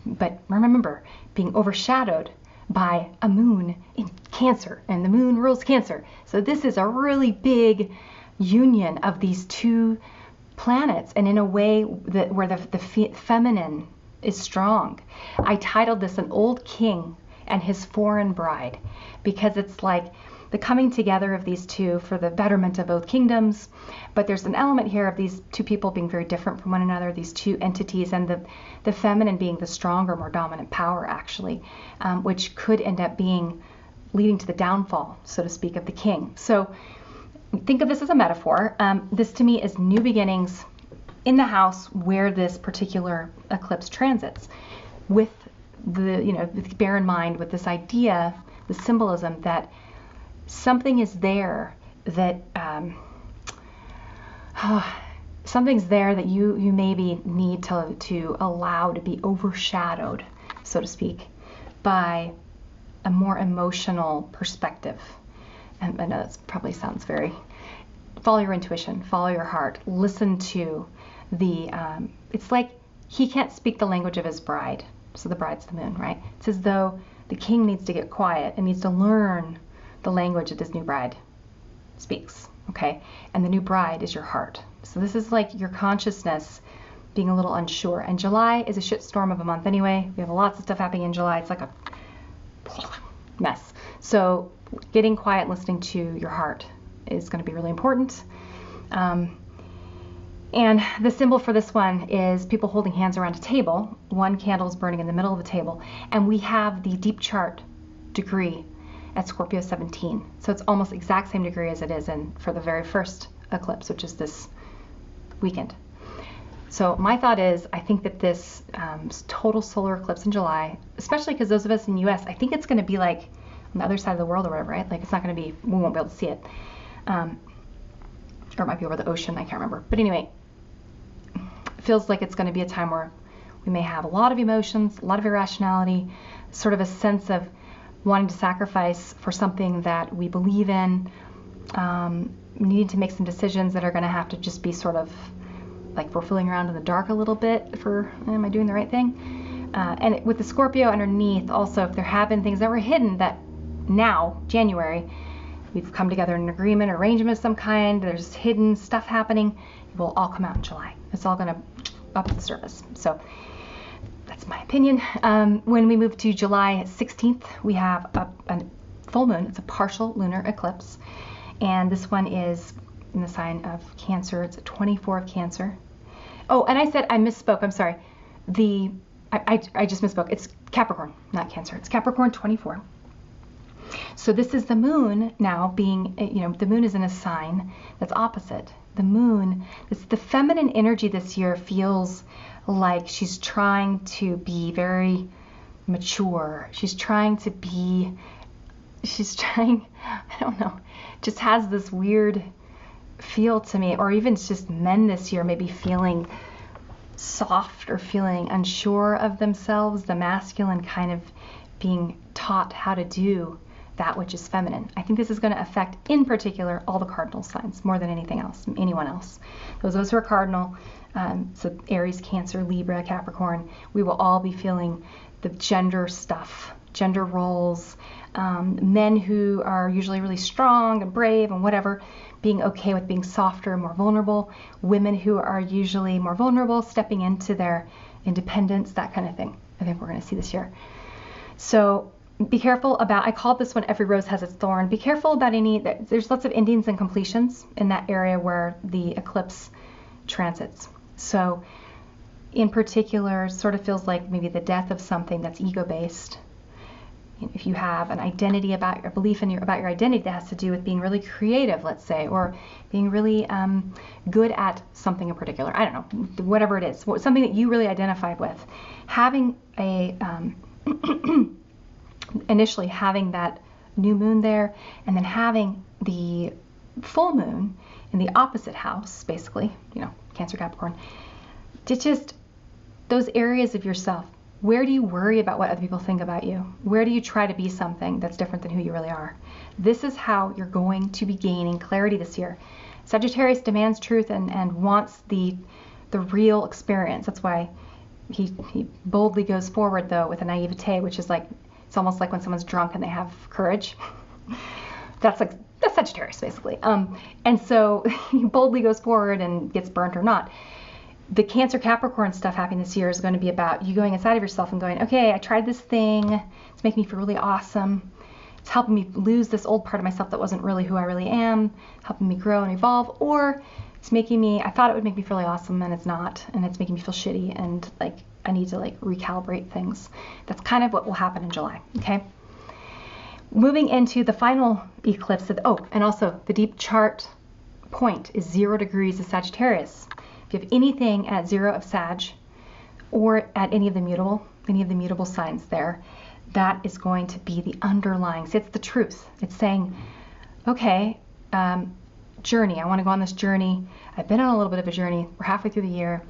But remember, being overshadowed by a moon in Cancer, and the moon rules Cancer. So this is a really big union of these two planets, and in a way where the feminine is strong. I titled this An Old King and His Foreign Bride, because it's like the coming together of these two for the betterment of both kingdoms. But there's an element here of these two people being very different from one another, these two entities, and the feminine being the stronger, more dominant power, actually, which could end up leading to the downfall, so to speak, of the king. So think of this as a metaphor. This to me is new beginnings in the house where this particular eclipse transits, with bear in mind with this idea, the symbolism that something is there that something's there that you maybe need to allow to be overshadowed, so to speak, by a more emotional perspective. And I know that probably sounds very, follow your intuition, follow your heart, listen to it's like he can't speak the language of his bride, so the bride's the moon, right? It's as though the king needs to get quiet and needs to learn the language of his new bride. speaks, okay? And the new bride is your heart. So this is like your consciousness being a little unsure. And July is a shitstorm of a month anyway. We have lots of stuff happening in July. It's like a mess. So getting quiet, listening to your heart is going to be really important. And the symbol for this one is people holding hands around a table. One candle is burning in the middle of the table. And we have the deep chart degree at Scorpio 17. So it's almost exact same degree as it is for the very first eclipse, which is this weekend. So my thought is, I think that this total solar eclipse in July, especially because those of us in the US, I think it's going to be like on the other side of the world or whatever, right? Like it's not going to be, we won't be able to see it. Or it might be over the ocean, I can't remember. But anyway, it feels like it's going to be a time where we may have a lot of emotions, a lot of irrationality, sort of a sense of wanting to sacrifice for something that we believe in, needing to make some decisions that are going to have to just be sort of like we're feeling around in the dark a little bit for, am I doing the right thing? And with the Scorpio underneath, also, if there have been things that were hidden that now, January, we've come together in an agreement, arrangement of some kind, there's hidden stuff happening, it will all come out in July. It's all going to up the surface. So that's my opinion. When we move to July 16th, we have a full moon. It's a partial lunar eclipse. And this one is in the sign of Cancer. It's a 24 of Cancer. Oh, and I said, I misspoke. I'm sorry. I just misspoke. It's Capricorn, not Cancer. It's Capricorn 24. So this is the moon now being, the moon is in a sign that's opposite. The moon, the feminine energy this year feels like she's trying to be very mature. She's trying, I don't know, just has this weird feel to me, or even just men this year maybe feeling soft or feeling unsure of themselves, the masculine kind of being taught how to do that which is feminine. I think this is going to affect, in particular, all the cardinal signs more than anything else, anyone else. Those of us who are cardinal, so Aries, Cancer, Libra, Capricorn, we will all be feeling the gender stuff, gender roles, men who are usually really strong and brave and whatever, being okay with being softer and more vulnerable, women who are usually more vulnerable, stepping into their independence, that kind of thing. I think we're going to see this year. So be careful about, I called this one Every Rose Has Its Thorn. Be careful about there's lots of endings and completions in that area where the eclipse transits. So in particular, sort of feels like maybe the death of something that's ego-based. If you have an identity about your belief about your identity that has to do with being really creative, let's say, or being really good at something in particular, I don't know, whatever it is, something that you really identify with, having initially having that new moon there, and then having the full moon in the opposite house, basically, Cancer, Capricorn, just those areas of yourself. Where do you worry about what other people think about you? Where do you try to be something that's different than who you really are? This is how you're going to be gaining clarity this year. Sagittarius demands truth and wants the real experience. That's why he boldly goes forward, though, with a naivete, which is like, it's almost like when someone's drunk and they have courage. That's Sagittarius, basically. And so he boldly goes forward and gets burnt or not. The Cancer Capricorn stuff happening this year is going to be about you going inside of yourself and going, okay, I tried this thing. It's making me feel really awesome. It's helping me lose this old part of myself that wasn't really who I really am, helping me grow and evolve. Or it's making me, I thought it would make me feel really awesome and it's not. And it's making me feel shitty and like I need to recalibrate things. That's kind of what will happen in July, okay? Moving into the final eclipse, and also the deep chart point is 0 degrees of Sagittarius. If you have anything at 0 of Sag or at any of the mutable signs there, that is going to be the underlying. So it's the truth. It's saying, okay, journey. I want to go on this journey. I've been on a little bit of a journey. We're halfway through the year.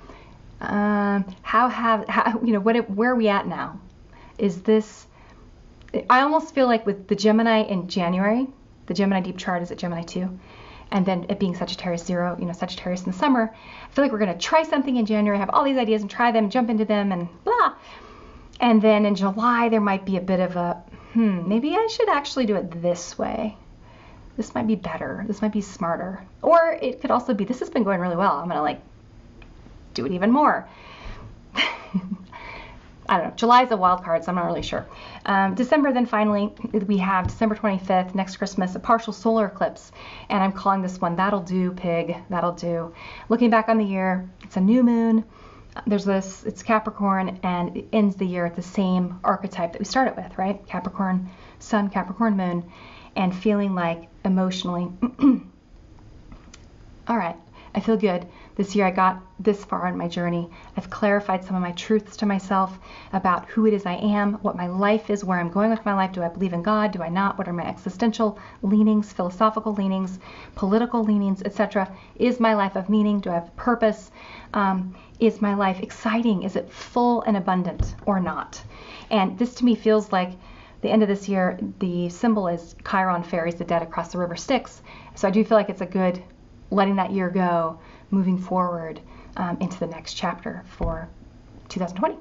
Where are we at now? Is this? I almost feel like with the Gemini in January, the Gemini deep chart is at Gemini 2. And then it being Sagittarius 0, Sagittarius in the summer, I feel like we're going to try something in January, have all these ideas and try them, jump into them and blah. And then in July, there might be a bit of a, maybe I should actually do it this way. this might be better, this might be smarter. Or it could also be, this has been going really well, I'm going to like do it even more. I don't know. July's a wild card, so I'm not really sure. December, then finally, we have December 25th, next Christmas, a partial solar eclipse. And I'm calling this one, That'll Do, Pig, That'll Do. Looking back on the year, it's a new moon. There's this, it's Capricorn, and it ends the year at the same archetype that we started with, right? Capricorn Sun, Capricorn Moon, and feeling like emotionally, all right, I feel good. This year I got this far on my journey. I've clarified some of my truths to myself about who it is I am, what my life is, where I'm going with my life. Do I believe in God? Do I not? What are my existential leanings, philosophical leanings, political leanings, etc.? Is my life of meaning? Do I have purpose? Is my life exciting? Is it full and abundant or not? And this to me feels like the end of this year, the symbol is Chiron ferries the dead across the river Styx. So I do feel like it's a good letting that year go, moving forward into the next chapter for 2020.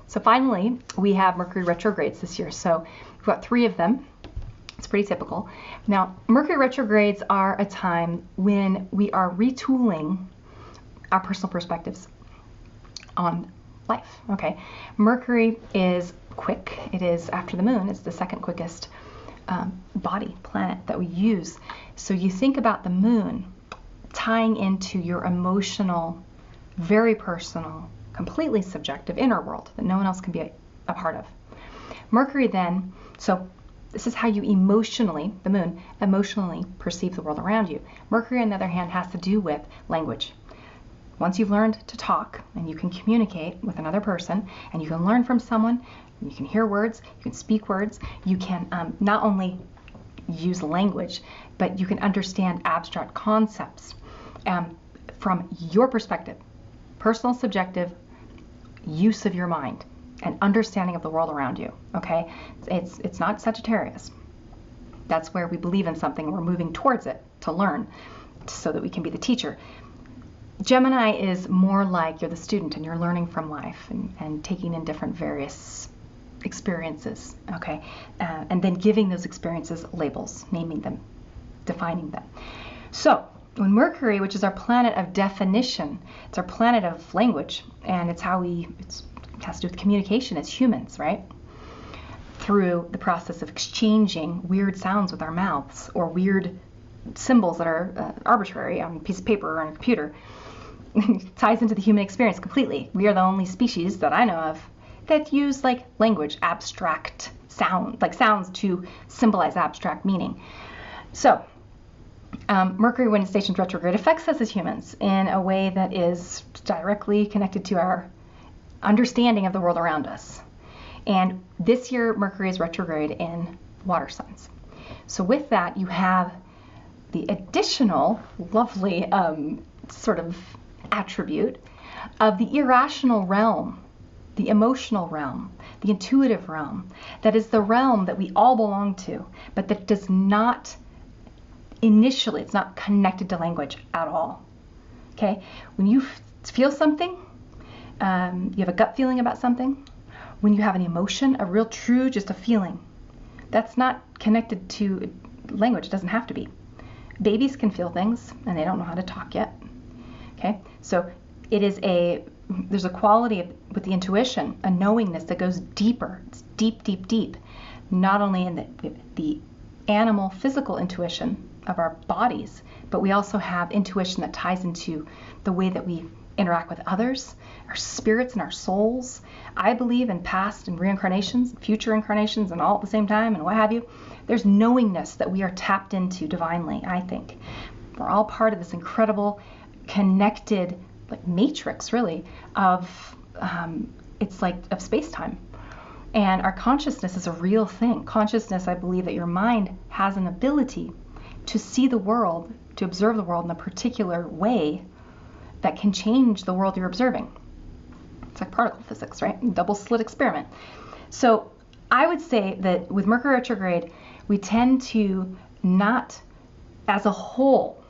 So finally, we have Mercury retrogrades this year. So we've got 3 of them. It's pretty typical. Now, Mercury retrogrades are a time when we are retooling our personal perspectives on life. Okay, Mercury is quick. It is after the moon. It's the second quickest body planet that we use. So you think about the moon tying into your emotional, very personal, completely subjective inner world that no one else can be a part of. Mercury then, so this is how you emotionally, the moon, emotionally perceive the world around you. Mercury, on the other hand, has to do with language. Once you've learned to talk and you can communicate with another person and you can learn from someone, you can hear words, you can speak words, you can not only use language, but you can understand abstract concepts from your perspective, personal, subjective use of your mind and understanding of the world around you, okay? It's not Sagittarius. That's where we believe in something and we're moving towards it to learn so that we can be the teacher. Gemini is more like you're the student and you're learning from life and taking in different various experiences, okay? And then giving those experiences labels, naming them, defining them. So when Mercury, which is our planet of definition, it's our planet of language, and it's how it has to do with communication as humans, right? Through the process of exchanging weird sounds with our mouths or weird symbols that are arbitrary on a piece of paper or on a computer. Ties into the human experience completely. We are the only species that I know of that use like language, abstract sound, like sounds to symbolize abstract meaning. So Mercury, when it stations retrograde, affects us as humans in a way that is directly connected to our understanding of the world around us. And this year, Mercury is retrograde in water signs. So with that, you have the additional lovely sort of attribute of the irrational realm, the emotional realm, the intuitive realm. That is the realm that we all belong to, but that does not initially, it's not connected to language at all. Okay? When you feel something, you have a gut feeling about something, when you have an emotion, a real true, just a feeling, that's not connected to language. It doesn't have to be. Babies can feel things and they don't know how to talk yet. Okay? So it is there's a quality with the intuition, a knowingness that goes deeper. It's deep, deep, deep. Not only in the animal physical intuition of our bodies, but we also have intuition that ties into the way that we interact with others, our spirits and our souls. I believe in past and reincarnations, future incarnations, and all at the same time, and what have you. There's knowingness that we are tapped into divinely, I think. We're all part of this incredible, connected, like matrix, really, of it's like of space-time. And our consciousness is a real thing. Consciousness, I believe that your mind has an ability to see the world, to observe the world in a particular way that can change the world you're observing. It's like particle physics, right? Double slit experiment. So I would say that with Mercury retrograde, we tend to not, as a whole,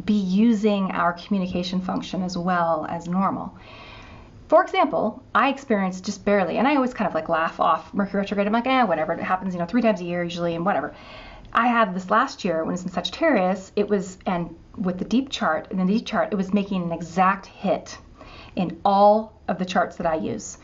be using our communication function as well as normal. For example, I experienced just barely, and I always kind of like laugh off Mercury retrograde. I'm like, whatever, it happens, 3 times a year usually, and whatever. I had this last year when it's in Sagittarius, and with the deep chart, in the deep chart, it was making an exact hit in all of the charts that I use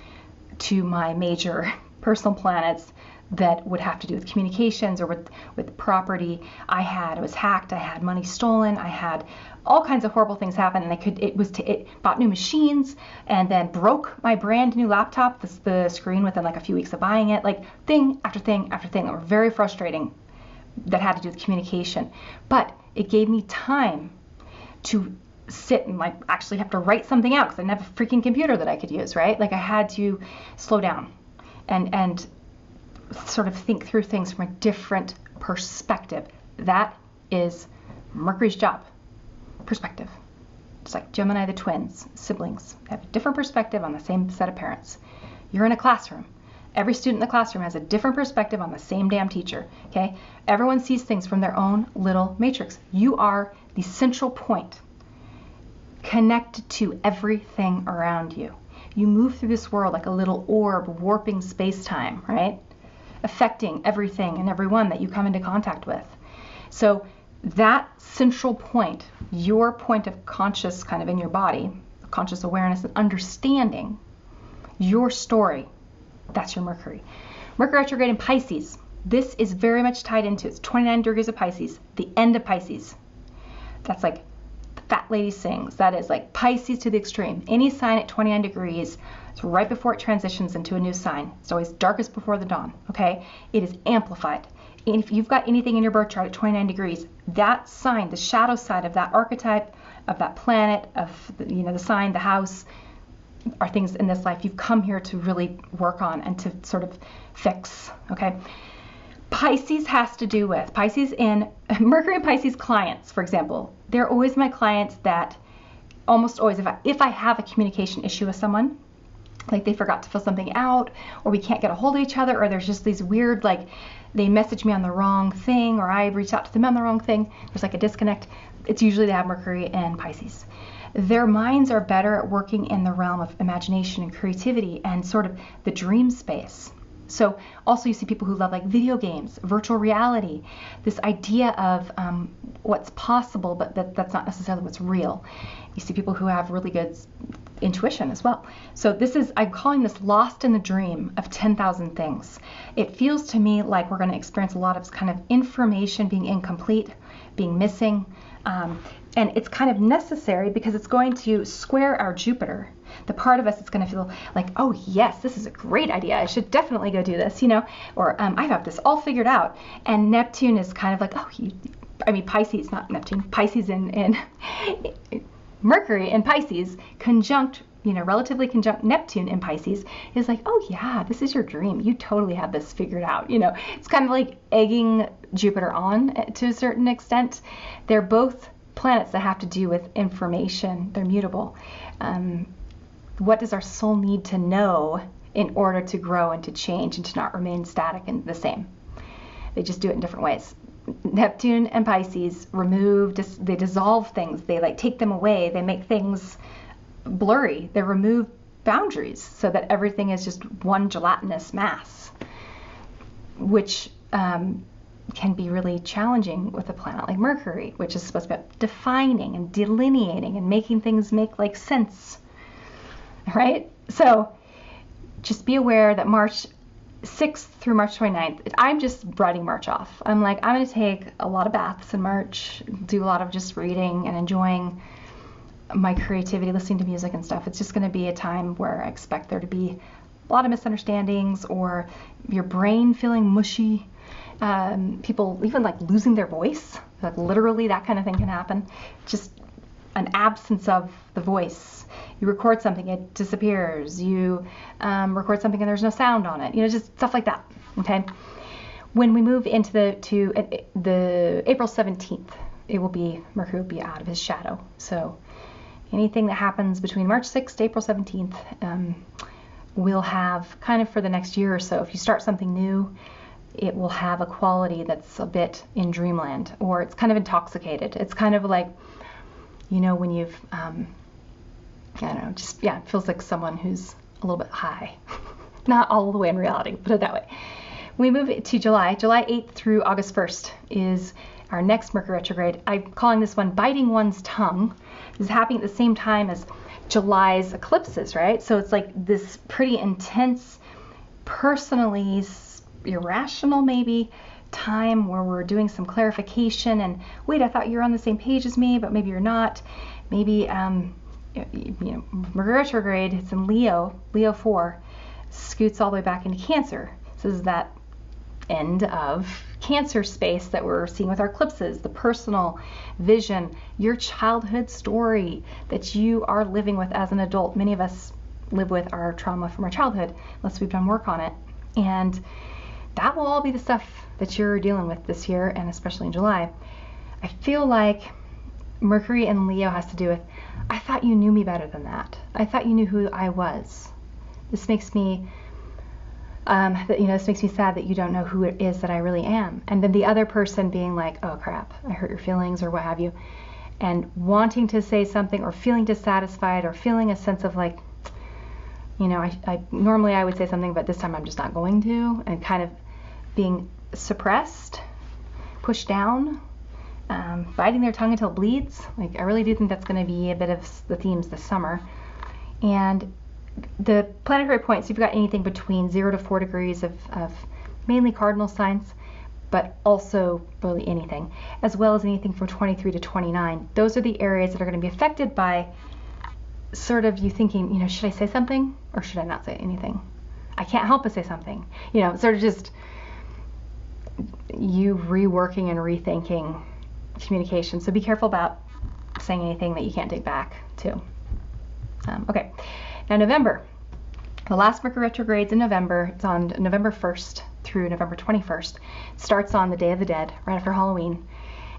to my major personal planets that would have to do with communications or with property. I was hacked, I had money stolen, I had all kinds of horrible things happen, and it bought new machines and then broke my brand new laptop, the screen within like a few weeks of buying it, like thing after thing after thing that were very frustrating that had to do with communication. But it gave me time to sit and like actually have to write something out because I didn't have a freaking computer that I could use, right? Like I had to slow down and sort of think through things from a different perspective. That is Mercury's job, perspective. It's like Gemini, the twins, siblings. They have a different perspective on the same set of parents. You're in a classroom. Every student in the classroom has a different perspective on the same damn teacher, okay? Everyone sees things from their own little matrix. You are the central point, connected to everything around you. You move through this world like a little orb warping space-time, right? Affecting everything and everyone that you come into contact with. So that central point, your point of conscious kind of in your body, conscious awareness and understanding your story, that's your Mercury. Mercury retrograde in Pisces. This is very much tied into, it's 29 degrees of Pisces, the end of Pisces. That's like the fat lady sings. That is like Pisces to the extreme. Any sign at 29 degrees, it's right before it transitions into a new sign. It's always darkest before the dawn, okay? It is amplified. And if you've got anything in your birth chart at 29 degrees, that sign, the shadow side of that archetype, of that planet, of the sign, the house, are things in this life you've come here to really work on and to sort of fix, okay? Pisces has to do with, Mercury and Pisces clients, for example, they're always my clients that almost always, if I have a communication issue with someone, like they forgot to fill something out, or we can't get a hold of each other, or there's just these weird, like they message me on the wrong thing, or I reach out to them on the wrong thing, there's like a disconnect, it's usually they have Mercury and Pisces. Their minds are better at working in the realm of imagination and creativity and sort of the dream space. So also you see people who love like video games, virtual reality, this idea of what's possible, but that's not necessarily what's real. You see people who have really good intuition as well. So I'm calling this lost in the dream of 10,000 things. It feels to me like we're going to experience a lot of kind of information being incomplete, being missing, and it's kind of necessary because it's going to square our Jupiter. The part of us that's going to feel like, oh yes, this is a great idea. I should definitely go do this, or I have this all figured out. And Neptune is kind of like, Pisces, not Neptune, Pisces in Mercury in Pisces conjunct, relatively conjunct Neptune in Pisces is like, oh yeah, this is your dream. You totally have this figured out. It's kind of like egging Jupiter on to a certain extent. They're both planets that have to do with information. They're mutable. What does our soul need to know in order to grow and to change and to not remain static and the same? They just do it in different ways. Neptune and Pisces they dissolve things. They like take them away. They make things blurry. They remove boundaries so that everything is just one gelatinous mass, which can be really challenging with a planet like Mercury, which is supposed to be defining and delineating and making things make like sense, right? So just be aware that March 6th through March 29th, I'm just writing March off. I'm like, I'm going to take a lot of baths in March, do a lot of just reading and enjoying my creativity, listening to music and stuff. It's just going to be a time where I expect there to be a lot of misunderstandings or your brain feeling mushy. People even like losing their voice, like literally that kind of thing can happen. Just an absence of the voice. You record something, it disappears. You record something and there's no sound on it. Just stuff like that. Okay. When we move into the April 17th, Mercury will be out of his shadow. So anything that happens between March 6th to April 17th, we'll have kind of for the next year or so. If you start something new, it will have a quality that's a bit in dreamland, or it's kind of intoxicated. It's kind of like, when you've I don't know, just, yeah, it feels like someone who's a little bit high. Not all the way in reality, put it that way. We move to July. July 8th through August 1st is our next Mercury retrograde. I'm calling this one Biting One's Tongue. This is happening at the same time as July's eclipses, right? So it's like this pretty intense, personally irrational maybe time where we're doing some clarification and wait, I thought you were on the same page as me, but maybe you're not. Maybe Mercury retrograde, it's in Leo 4, scoots all the way back into Cancer. This is that end of Cancer space that we're seeing with our eclipses, the personal vision, your childhood story that you are living with as an adult. Many of us live with our trauma from our childhood unless we've done work on it. And that will all be the stuff that you're dealing with this year, and especially in July. I feel like Mercury in Leo has to do with, I thought you knew me better than that. I thought you knew who I was. This makes me this makes me sad that you don't know who it is that I really am. And then the other person being like, oh crap, I hurt your feelings or what have you, and wanting to say something or feeling dissatisfied or feeling a sense of like, I normally I would say something, but this time I'm just not going to, and kind of being suppressed, pushed down, biting their tongue until it bleeds. Like, I really do think that's going to be a bit of the themes this summer. And the planetary points, you've got anything between 0 to 4 degrees of mainly cardinal signs, but also really anything, as well as anything from 23 to 29. Those are the areas that are going to be affected by sort of you thinking, should I say something or should I not say anything? I can't help but say something. Sort of just you reworking and rethinking communication. So be careful about saying anything that you can't take back too. Okay. Now November, the last Mercury retrograde's in November. It's on November 1st through November 21st. It starts on the Day of the Dead, right after Halloween,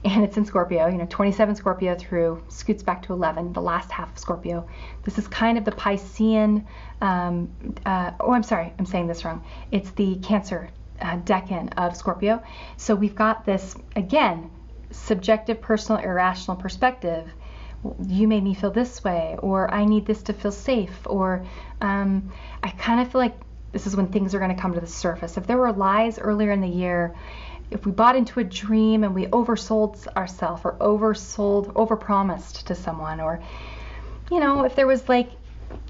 and it's in Scorpio. 27 Scorpio through, scoots back to 11, the last half of Scorpio. This is kind of the Piscean, I'm sorry, I'm saying this wrong. It's the Cancer decan of Scorpio. So we've got this, again, subjective, personal, irrational perspective. You made me feel this way, or I need this to feel safe, or I kind of feel like this is when things are going to come to the surface. If there were lies earlier in the year, if we bought into a dream and we oversold ourselves or overpromised to someone, or if there was like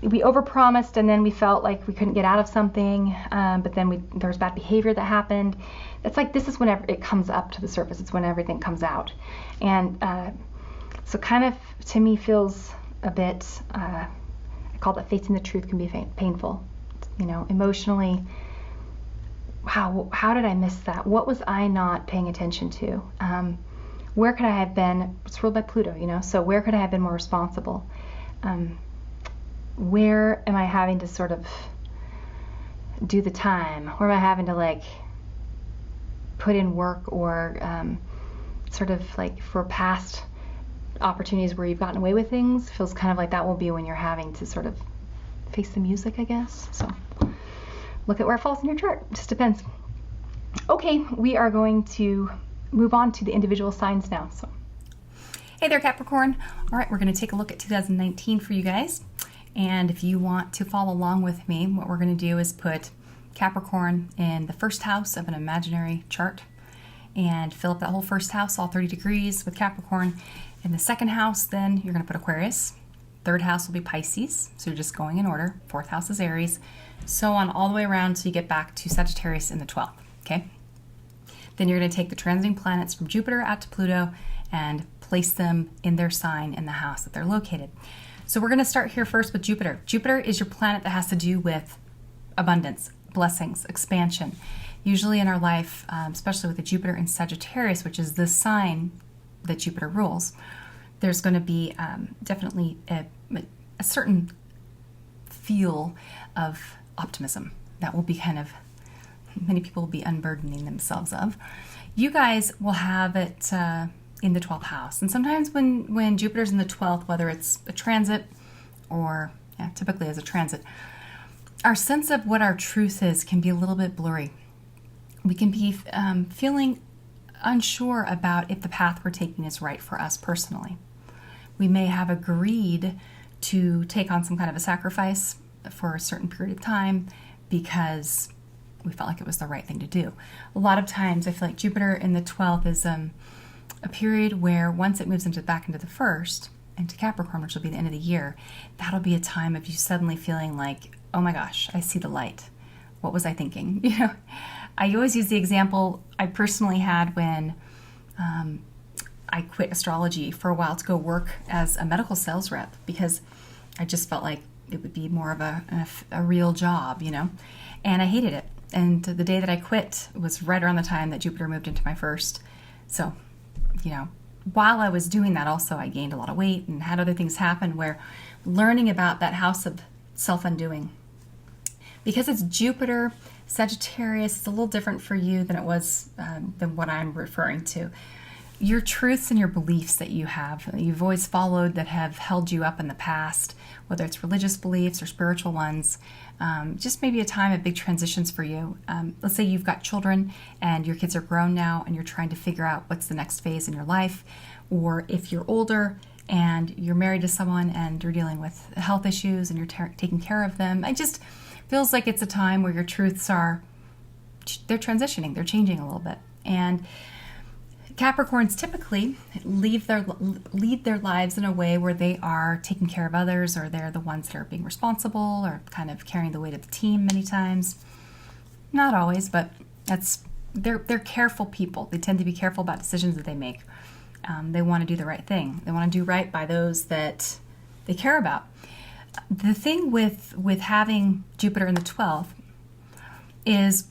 we overpromised and then we felt like we couldn't get out of something, but then there was bad behavior that happened. It's like this is whenever it comes up to the surface. It's when everything comes out, and so kind of, to me, feels a bit, I call that facing the truth can be painful, emotionally. Wow, how did I miss that? What was I not paying attention to? Where could I have been? It's ruled by Pluto, so where could I have been more responsible? Where am I having to sort of do the time? Where am I having to put in work, or sort of like for past opportunities where you've gotten away with things? Feels kind of like that will be when you're having to sort of face the music, I guess. So look at where it falls in your chart. It just depends. Okay, we are going to move on to the individual signs now. So, hey there, Capricorn. All right, we're going to take a look at 2019 for you guys. And if you want to follow along with me, what we're going to do is put Capricorn in the first house of an imaginary chart and fill up that whole first house, all 30 degrees with Capricorn. In the second house, then you're going to put Aquarius. Third house will be Pisces, so you're just going in order. Fourth house is Aries, so on all the way around till you get back to Sagittarius in the 12th, okay? Then you're going to take the transiting planets from Jupiter out to Pluto and place them in their sign in the house that they're located. So we're going to start here first with Jupiter. Jupiter is your planet that has to do with abundance, blessings, expansion. Usually in our life, especially with the Jupiter in Sagittarius, which is the sign that Jupiter rules, there's going to be definitely a certain feel of optimism that will be many people will be unburdening themselves of. You guys will have it in the 12th house. And sometimes when Jupiter's in the 12th, whether it's a transit or typically as a transit, our sense of what our truth is can be a little bit blurry. We can be feeling unsure about if the path we're taking is right for us personally. We may have agreed to take on some kind of a sacrifice for a certain period of time because we felt like it was the right thing to do. A lot of times I feel like Jupiter in the 12th is a period where once it moves back into the first, into Capricorn, which will be the end of the year, that'll be a time of you suddenly feeling like, oh my gosh, I see the light. What was I thinking? You know, I always use the example I personally had when I quit astrology for a while to go work as a medical sales rep because I just felt like it would be more of a real job, you know, and I hated it. And the day that I quit was right around the time that Jupiter moved into my first. So, you know, while I was doing that also, I gained a lot of weight and had other things happen where learning about that house of self-undoing. Because it's Jupiter, Sagittarius, it's a little different for you than it was than what I'm referring to. Your truths and your beliefs that you've always followed that have held you up in the past, whether it's religious beliefs or spiritual ones, just maybe a time of big transitions for you. Let's say you've got children and your kids are grown now and you're trying to figure out what's the next phase in your life. Or if you're older and you're married to someone and you're dealing with health issues and you're taking care of them. It just feels like it's a time where your truths they're transitioning, they're changing a little bit. And Capricorns typically lead their lives in a way where they are taking care of others, or they're the ones that are being responsible or kind of carrying the weight of the team many times. Not always, but they're careful people. They tend to be careful about decisions that they make. They want to do the right thing. They want to do right by those that they care about. The thing with having Jupiter in the 12th is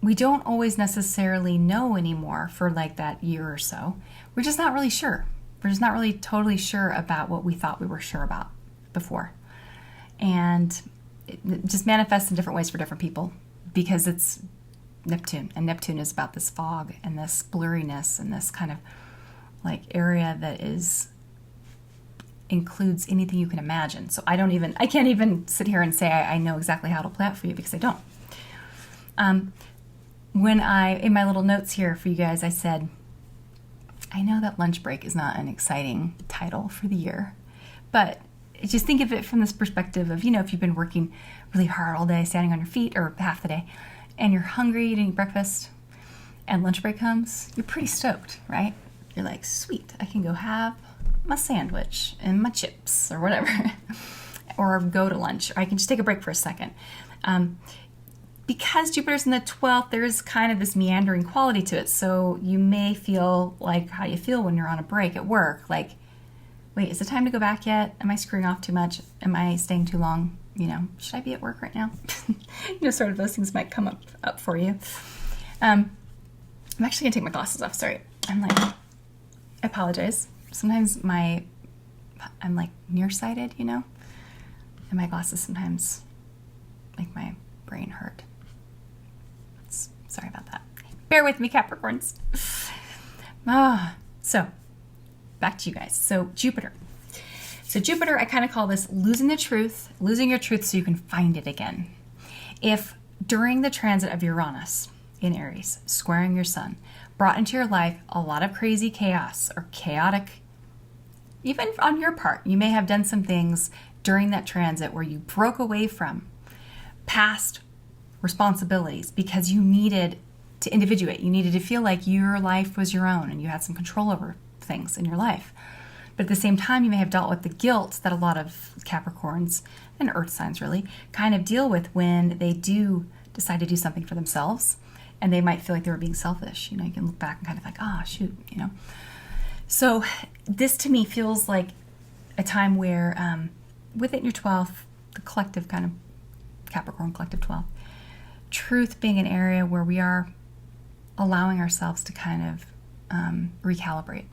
we don't always necessarily know anymore for like that year or so. We're just not really sure. We're just not really totally sure about what we thought we were sure about before. And it just manifests in different ways for different people because it's Neptune. And Neptune is about this fog and this blurriness and this kind of like area that includes anything you can imagine. So I can't even sit here and say I know exactly how it'll play out for you because I don't. In my little notes here for you guys, I said, I know that lunch break is not an exciting title for the year, but just think of it from this perspective of, if you've been working really hard all day, standing on your feet or half the day, and you're hungry, you didn't eat breakfast, and lunch break comes, you're pretty stoked, right? You're like, sweet, I can go have my sandwich and my chips or whatever, or go to lunch, or I can just take a break for a second. Because Jupiter's in the 12th, there's kind of this meandering quality to it. So you may feel like how you feel when you're on a break at work. Like, wait, is it time to go back yet? Am I screwing off too much? Am I staying too long? Should I be at work right now? Sort of those things might come up for you. I'm actually gonna take my glasses off. Sorry. I apologize. Sometimes I'm like nearsighted, and my glasses sometimes make my brain hurt. Sorry about that. Bear with me, Capricorns. So back to you guys. So Jupiter, I kind of call this losing your truth so you can find it again. If during the transit of Uranus in Aries, squaring your sun, brought into your life a lot of crazy chaos or chaotic, even on your part, you may have done some things during that transit where you broke away from past responsibilities because you needed to individuate. You needed to feel like your life was your own and you had some control over things in your life. But at the same time, you may have dealt with the guilt that a lot of Capricorns and Earth signs really kind of deal with when they do decide to do something for themselves, and they might feel like they were being selfish. You can look back and kind of like, shoot. So this to me feels like a time where within your 12th, the collective kind of Capricorn collective 12, truth being an area where we are allowing ourselves to kind of recalibrate.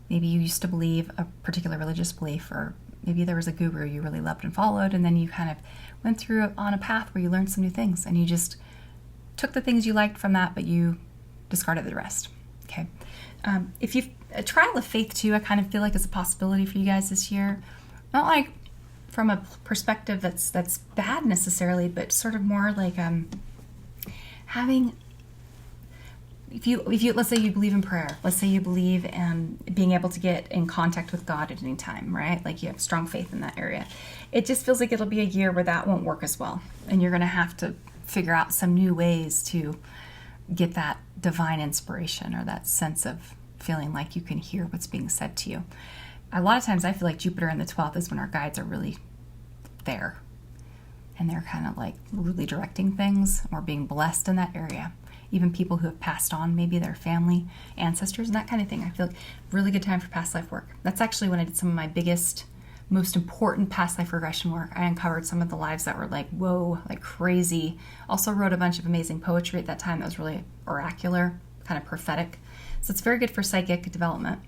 Maybe you used to believe a particular religious belief, or maybe there was a guru you really loved and followed, and then you kind of went through on a path where you learned some new things and you just took the things you liked from that, but you discarded the rest. Okay. If you've a trial of faith too, I kind of feel like it's a possibility for you guys this year. Not like from a perspective that's bad necessarily, but sort of more like having, if you let's say you believe in prayer, let's say you believe in being able to get in contact with God at any time, right? Like you have strong faith in that area. It just feels like it'll be a year where that won't work as well. And you're going to have to figure out some new ways to get that divine inspiration or that sense of feeling like you can hear what's being said to you. A lot of times I feel like Jupiter in the 12th is when our guides are really there. And they're kind of like really directing things or being blessed in that area. Even people who have passed on, maybe their family, ancestors, and that kind of thing. I feel like really good time for past life work. That's actually when I did some of my biggest, most important past life regression work. I uncovered some of the lives that were like, whoa, like crazy. Also wrote a bunch of amazing poetry at that time that was really oracular, kind of prophetic. So it's very good for psychic development.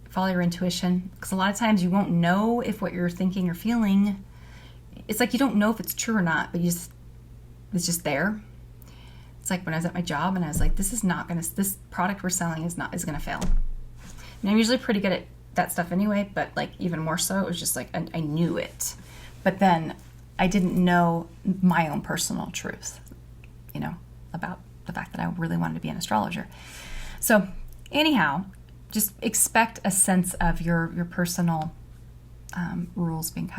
Follow your intuition, because a lot of times you won't know if what you're thinking or feeling, it's like you don't know if it's true or not, but it's just there. It's like when I was at my job and I was like, this product we're selling is gonna fail. And I'm usually pretty good at that stuff anyway, but like even more so, it was just like I knew it, but then I didn't know my own personal truth, about the fact that I really wanted to be an astrologer. So anyhow, just expect a sense of your personal rules being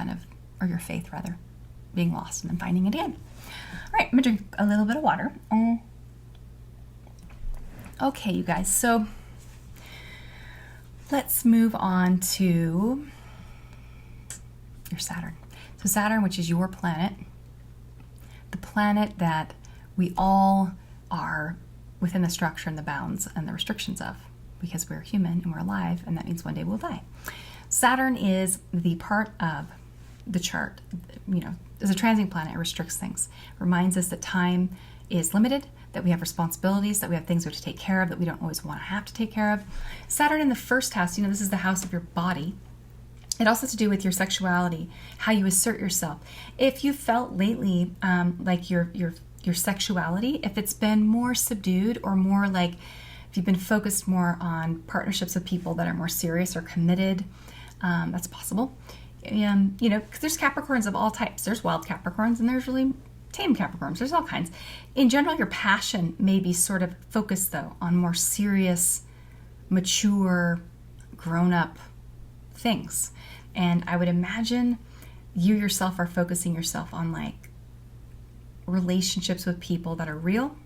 or your faith rather, being lost and then finding it again. All right, I'm gonna drink a little bit of water. Okay, you guys, so let's move on to your Saturn. So Saturn, which is your planet, the planet that we all are within the structure and the bounds and the restrictions of, because we're human and we're alive, and that means one day we'll die. Saturn is the part of the chart, as a transiting planet, it restricts things. It reminds us that time is limited, that we have responsibilities, that we have things we have to take care of, that we don't always want to have to take care of. Saturn in the first house, this is the house of your body. It also has to do with your sexuality, how you assert yourself. If you felt lately like your sexuality, if it's been more subdued or more like if you've been focused more on partnerships with people that are more serious or committed, that's possible. Because there's Capricorns of all types. There's wild Capricorns and there's really tame Capricorns. There's all kinds. In general, your passion may be sort of focused, though, on more serious, mature, grown-up things. And I would imagine you yourself are focusing yourself on, like, relationships with people that are real,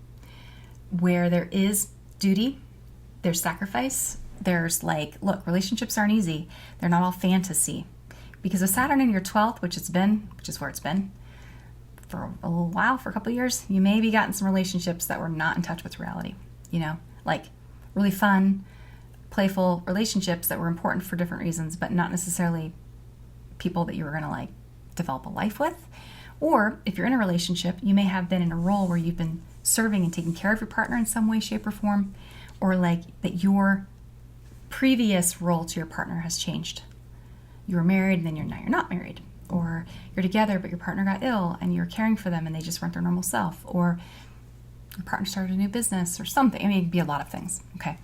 where there is duty, there's sacrifice, there's, like, look, relationships aren't easy. They're not all fantasy. Because of Saturn in your 12th, which is where it's been for a little while, for a couple of years, you maybe gotten some relationships that were not in touch with reality. Like really fun, playful relationships that were important for different reasons, but not necessarily people that you were going to like develop a life with. Or if you're in a relationship, you may have been in a role where you've been serving and taking care of your partner in some way, shape, or form, or like that your previous role to your partner has changed. You were married and then now you're not married, or you're together but your partner got ill and you're caring for them and they just weren't their normal self, or your partner started a new business or something. I mean, it could be a lot of things. Okay.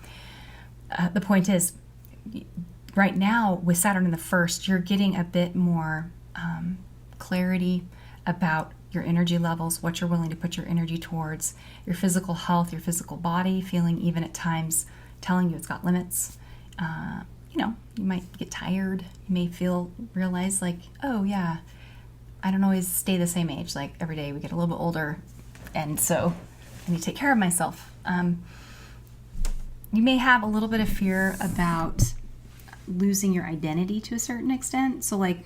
The point is, right now with Saturn in the first, you're getting a bit more clarity about your energy levels, what you're willing to put your energy towards, your physical health, your physical body, feeling even at times telling you it's got limits. You might get tired. You may realize like, oh yeah, I don't always stay the same age. Like every day we get a little bit older, and so I need to take care of myself. You may have a little bit of fear about losing your identity to a certain extent. So like,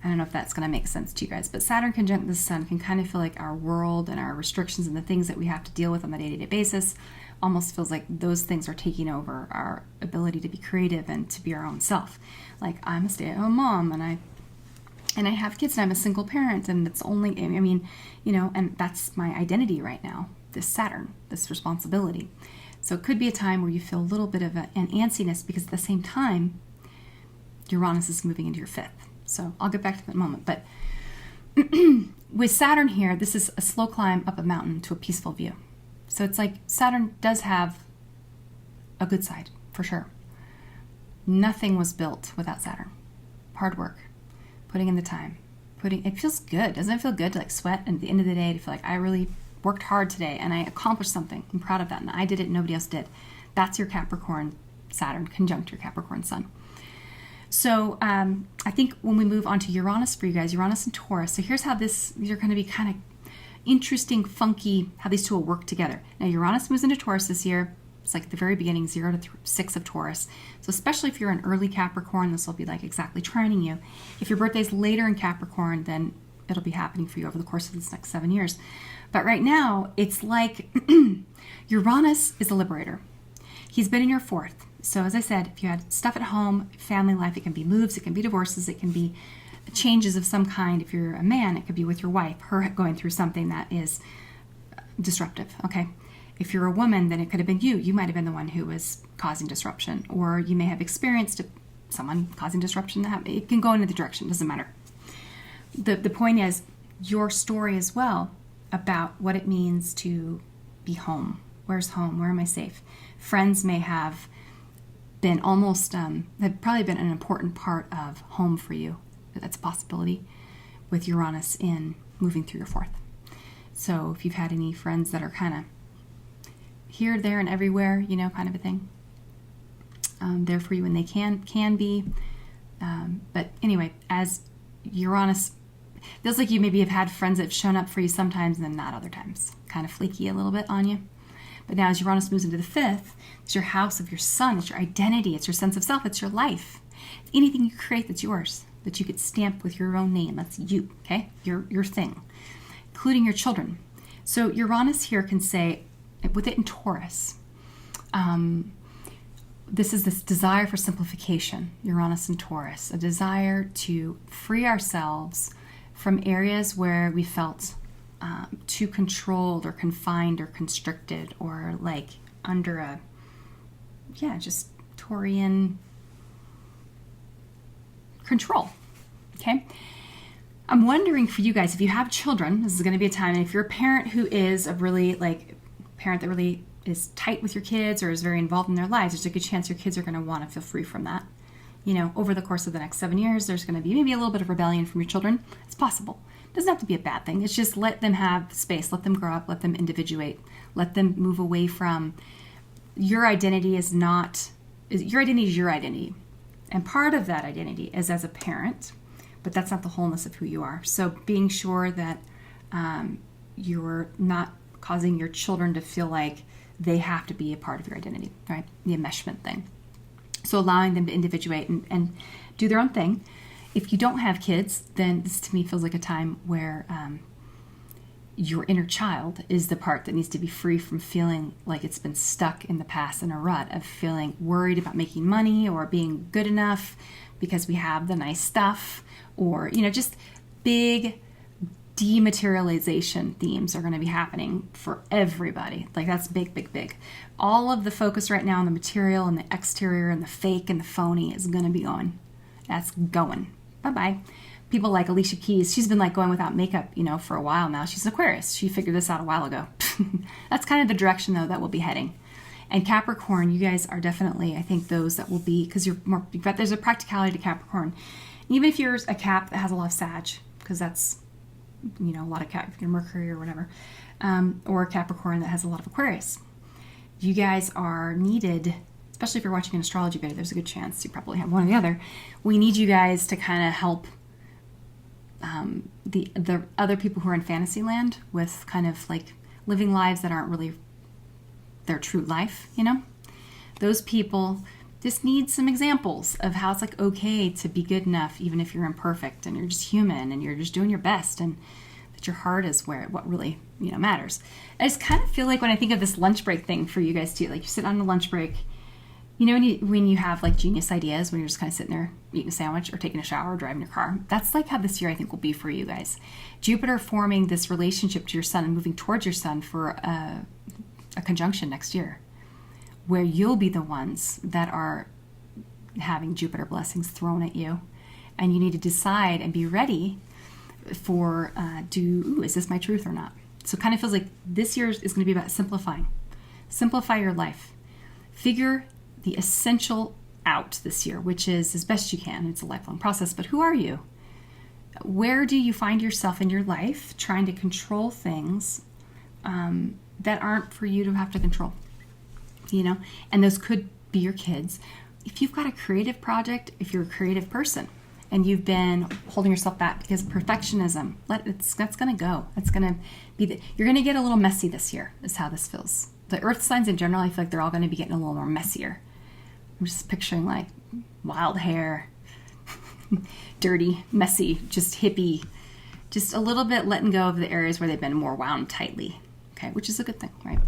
I don't know if that's going to make sense to you guys, but Saturn conjunct the Sun can kind of feel like our world and our restrictions and the things that we have to deal with on a day-to-day basis almost feels like those things are taking over our ability to be creative and to be our own self. Like I'm a stay-at-home mom and I have kids and I'm a single parent and it's only, and that's my identity right now, this Saturn, this responsibility. So it could be a time where you feel a little bit of an antsiness because at the same time, Uranus is moving into your 5th. So I'll get back to that in a moment. But with Saturn here, this is a slow climb up a mountain to a peaceful view. So it's like Saturn does have a good side, for sure. Nothing was built without Saturn. Hard work, putting in the time, it feels good. Doesn't it feel good to like sweat and at the end of the day to feel like I really worked hard today and I accomplished something. I'm proud of that. And I did it and nobody else did. That's your Capricorn Saturn conjunct your Capricorn Sun. So I think when we move on to Uranus for you guys, Uranus and Taurus. So here's how these are going to be kind of interesting, funky, how these two will work together. Now Uranus moves into Taurus this year. It's like the very beginning, 0 to 6 of Taurus. So especially if you're an early Capricorn, this will be like exactly trining you. If your birthday's later in Capricorn, then it'll be happening for you over the course of this next 7 years. But right now, it's like Uranus is a liberator. He's been in your 4th. So as I said, if you had stuff at home, family life, it can be moves, it can be divorces, it can be changes of some kind. If you're a man, it could be with your wife, her going through something that is disruptive, okay? If you're a woman, then it could have been you. You might have been the one who was causing disruption, or you may have experienced someone causing disruption. It can go in either direction, doesn't matter. The point is your story as well about what it means to be home. Where's home? Where am I safe? Friends may have been have probably been an important part of home for you. That's a possibility with Uranus in moving through your 4th. So if you've had any friends that are kind of here, there, and everywhere, kind of a thing, there for you when they can be. But anyway, as Uranus, feels like you maybe have had friends that have shown up for you sometimes and then not other times. Kind of flaky a little bit on you. But now as Uranus moves into the 5th, it's your house of your sun, it's your identity, it's your sense of self, it's your life. It's anything you create that's yours, that you could stamp with your own name. That's you, okay? Your thing, including your children. So Uranus here can say, with it in Taurus, this is this desire for simplification, Uranus and Taurus, a desire to free ourselves from areas where we felt too controlled or confined or constricted or like under just Taurian control, okay? I'm wondering for you guys, if you have children, this is going to be a time, and if you're a parent who is a really parent that really is tight with your kids or is very involved in their lives, there's a good chance your kids are going to want to feel free from that. Over the course of the next 7 years, there's going to be maybe a little bit of rebellion from your children. It's possible. It doesn't have to be a bad thing. It's just let them have space, let them grow up, let them individuate, let them move away from your identity is your identity. And part of that identity is as a parent, but that's not the wholeness of who you are. So being sure that you're not causing your children to feel like they have to be a part of your identity, right? The enmeshment thing. So allowing them to individuate and do their own thing. If you don't have kids, then this to me feels like a time where your inner child is the part that needs to be free from feeling like it's been stuck in the past in a rut of feeling worried about making money or being good enough because we have the nice stuff, or just big dematerialization themes are going to be happening for everybody. Like that's big, big, big. All of the focus right now on the material and the exterior and the fake and the phony is going to be going. That's going. Bye-bye. People like Alicia Keys, she's been going without makeup, for a while now. She's an Aquarius. She figured this out a while ago. That's kind of the direction, though, that we'll be heading. And Capricorn, you guys are definitely, I think, those that will be, because there's a practicality to Capricorn. Even if you're a Cap that has a lot of Sag, because that's, a lot of Cap, if you're Mercury or whatever, or a Capricorn that has a lot of Aquarius. You guys are needed, especially if you're watching an astrology video, there's a good chance you probably have one or the other. We need you guys to kind of help the other people who are in fantasy land with kind of living lives that aren't really their true life, Those people just need some examples of how it's okay to be good enough even if you're imperfect and you're just human and you're just doing your best and that your heart is what really, matters. I just kind of feel like when I think of this lunch break thing for you guys too, you sit on a lunch break, when you have genius ideas, when you're just kind of sitting there eating a sandwich or taking a shower or driving your car. That's how this year I think will be for you guys. Jupiter forming this relationship to your sun and moving towards your sun for a conjunction next year, where you'll be the ones that are having Jupiter blessings thrown at you, and you need to decide and be ready for is this my truth or not? So it kind of feels like this year is going to be about simplifying. Simplify your life. Figure the essential out this year, which is as best you can. It's a lifelong process, but who are you? Where do you find yourself in your life trying to control things that aren't for you to have to control, and those could be your kids. If you've got a creative project, if you're a creative person and you've been holding yourself back because perfectionism, that's going to go. It's going to be you're going to get a little messy this year is how this feels. The earth signs in general, I feel like they're all going to be getting a little more messier. I'm just picturing like wild hair, dirty, messy, just hippie, just a little bit letting go of the areas where they've been more wound tightly, okay, which is a good thing, right?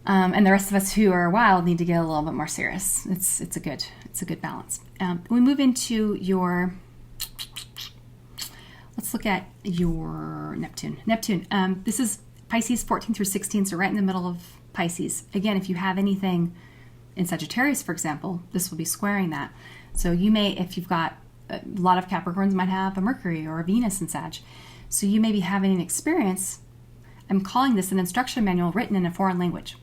And the rest of us who are wild need to get a little bit more serious. It's a good balance. We move into let's look at your Neptune. This is Pisces 14 through 16, so right in the middle of Pisces. Again, if you have anything in Sagittarius, for example, this will be squaring that. So you may, if you've got a lot of Capricorns might have a Mercury or a Venus in Sag. So you may be having an experience. I'm calling this an instruction manual written in a foreign language.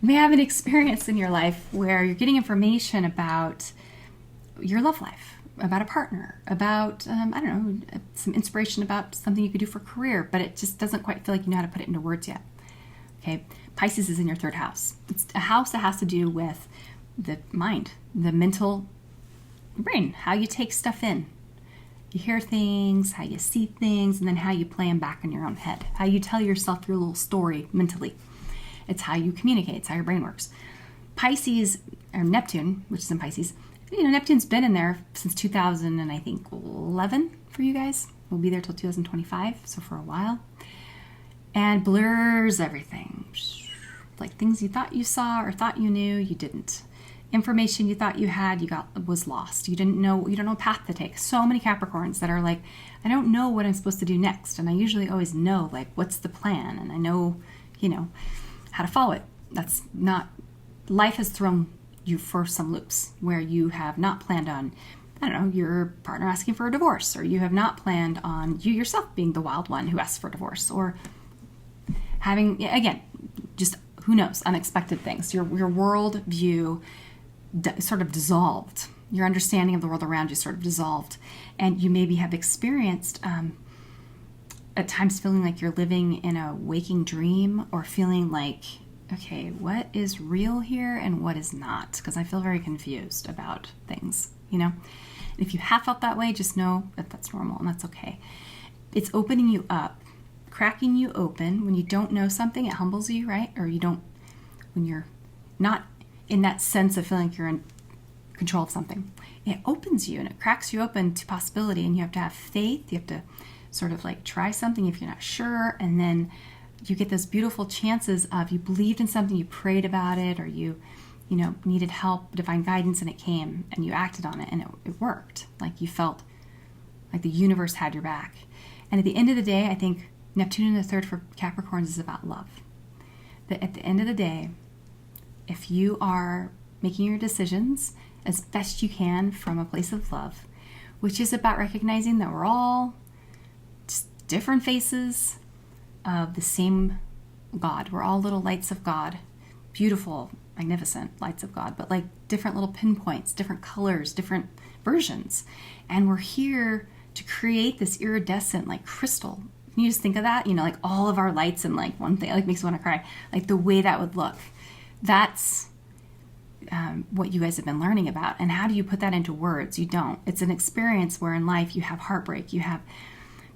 You may have an experience in your life where you're getting information about your love life, about a partner, about, some inspiration about something you could do for a career, but it just doesn't quite feel like you know how to put it into words yet. Okay, Pisces is in your third house. It's a house that has to do with the mind, the mental brain, how you take stuff in. You hear things, how you see things, and then how you play them back in your own head, how you tell yourself your little story mentally. It's how you communicate, it's how your brain works. Pisces, or Neptune, which is in Pisces, Neptune's been in there since 2011 for you guys. We'll be there till 2025, so for a while. And blurs everything. Like things you thought you saw or thought you knew, you didn't. Information you thought you had, was lost. You don't know a path to take. So many Capricorns that are like, I don't know what I'm supposed to do next. And I usually always know, like, what's the plan? And I know, how to follow it. That's not, life has thrown you for some loops where you have not planned on, your partner asking for a divorce, or you have not planned on you yourself being the wild one who asks for a divorce, or having, again, just who knows, unexpected things. Your world view sort of dissolved. Your understanding of the world around you sort of dissolved. And you maybe have experienced at times feeling like you're living in a waking dream, or feeling like, okay, what is real here and what is not? Because I feel very confused about things, And if you have felt that way, just know that that's normal and that's okay. It's opening you up, cracking you open. When you don't know something, it humbles you, right? Or when you're not in that sense of feeling like you're in control of something, it opens you and it cracks you open to possibility. And you have to have faith. You have to sort of like try something if you're not sure. And then you get those beautiful chances of you believed in something, you prayed about it, or you needed help, divine guidance, and it came and you acted on it and it worked. Like you felt like the universe had your back. And at the end of the day, I think Neptune in the third for Capricorns is about love. That at the end of the day, if you are making your decisions as best you can from a place of love, which is about recognizing that we're all just different faces of the same God. We're all little lights of God, beautiful, magnificent lights of God, but like different little pinpoints, different colors, different versions. And we're here to create this iridescent like crystal. Can you just think of that? Like all of our lights in like one thing, like makes me want to cry. Like the way that would look. That's what you guys have been learning about. And how do you put that into words? You don't. It's an experience where in life you have heartbreak, you have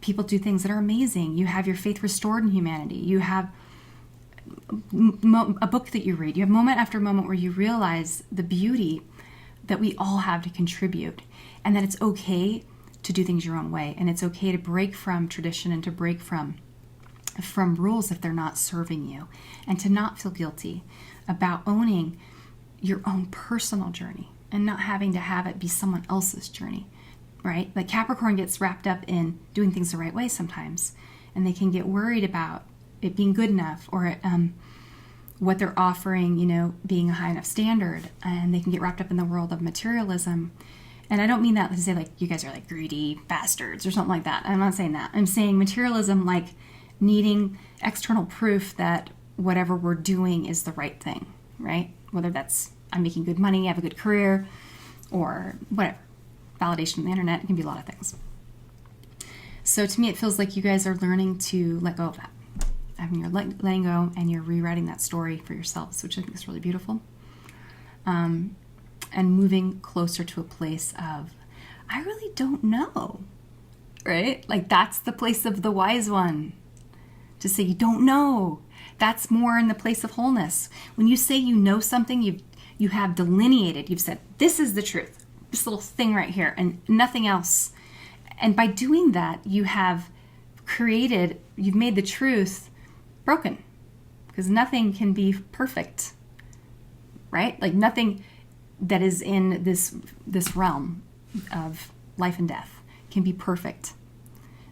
people do things that are amazing, you have your faith restored in humanity, you have a book that you read, you have moment after moment where you realize the beauty that we all have to contribute, and that it's okay to do things your own way, and it's okay to break from tradition and to break from rules if they're not serving you, and to not feel guilty about owning your own personal journey and not having to have it be someone else's journey, right? Like Capricorn gets wrapped up in doing things the right way sometimes, and they can get worried about it being good enough, or what they're offering, being a high enough standard, and they can get wrapped up in the world of materialism. And I don't mean that to say like you guys are like greedy bastards or something like that. I'm not saying that. I'm saying materialism like needing external proof that whatever we're doing is the right thing, right? Whether that's I'm making good money, I have a good career, or whatever. Validation on the internet, it can be a lot of things. So to me, it feels like you guys are learning to let go of that. having your letting go, and you're rewriting that story for yourselves, which I think is really beautiful. And moving closer to a place of, I really don't know, right? Like that's the place of the wise one. To say you don't know. That's more in the place of wholeness. When you say you know something, you have delineated. You've said, this is the truth. This little thing right here and nothing else. And by doing that, you have you've made the truth broken. Because nothing can be perfect, right? Like nothing that is in this realm of life and death can be perfect.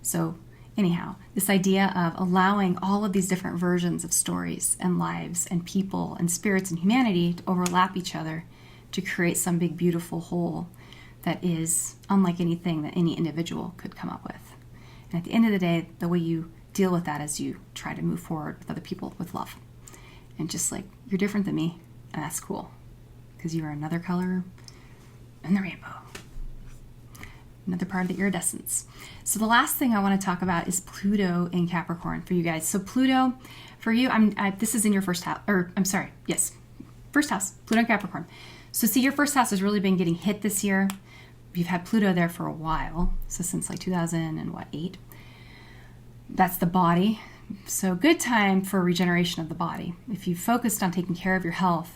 So anyhow, this idea of allowing all of these different versions of stories and lives and people and spirits and humanity to overlap each other to create some big beautiful whole that is unlike anything that any individual could come up with. And at the end of the day, the way you deal with that is you try to move forward with other people with love. And just like, you're different than me, and that's cool, because you are another color in the rainbow. Another part of the iridescence. So the last thing I want to talk about is Pluto in Capricorn for you guys. So Pluto, for you, this is in your first house, first house, Pluto in Capricorn. So see, your first house has really been getting hit this year. You've had Pluto there for a while, so since like 2008. That's the body. So good time for regeneration of the body. If you focused on taking care of your health,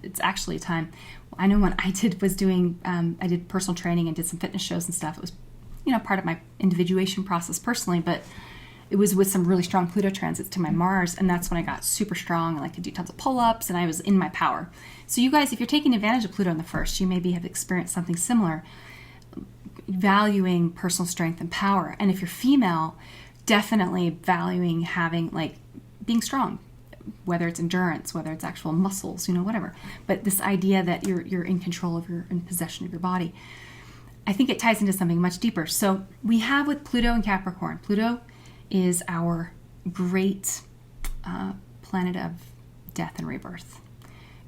it's actually a time. I know when I did personal training and did some fitness shows and stuff. It was, part of my individuation process personally, but it was with some really strong Pluto transits to my Mars, and that's when I got super strong and I could do tons of pull-ups and I was in my power. So you guys, if you're taking advantage of Pluto in the first, you maybe have experienced something similar, valuing personal strength and power. And if you're female, definitely valuing being strong, whether it's endurance, whether it's actual muscles, whatever. But this idea that you're in control of in possession of your body, I think it ties into something much deeper. So we have with Pluto and Capricorn, Pluto is our great planet of death and rebirth.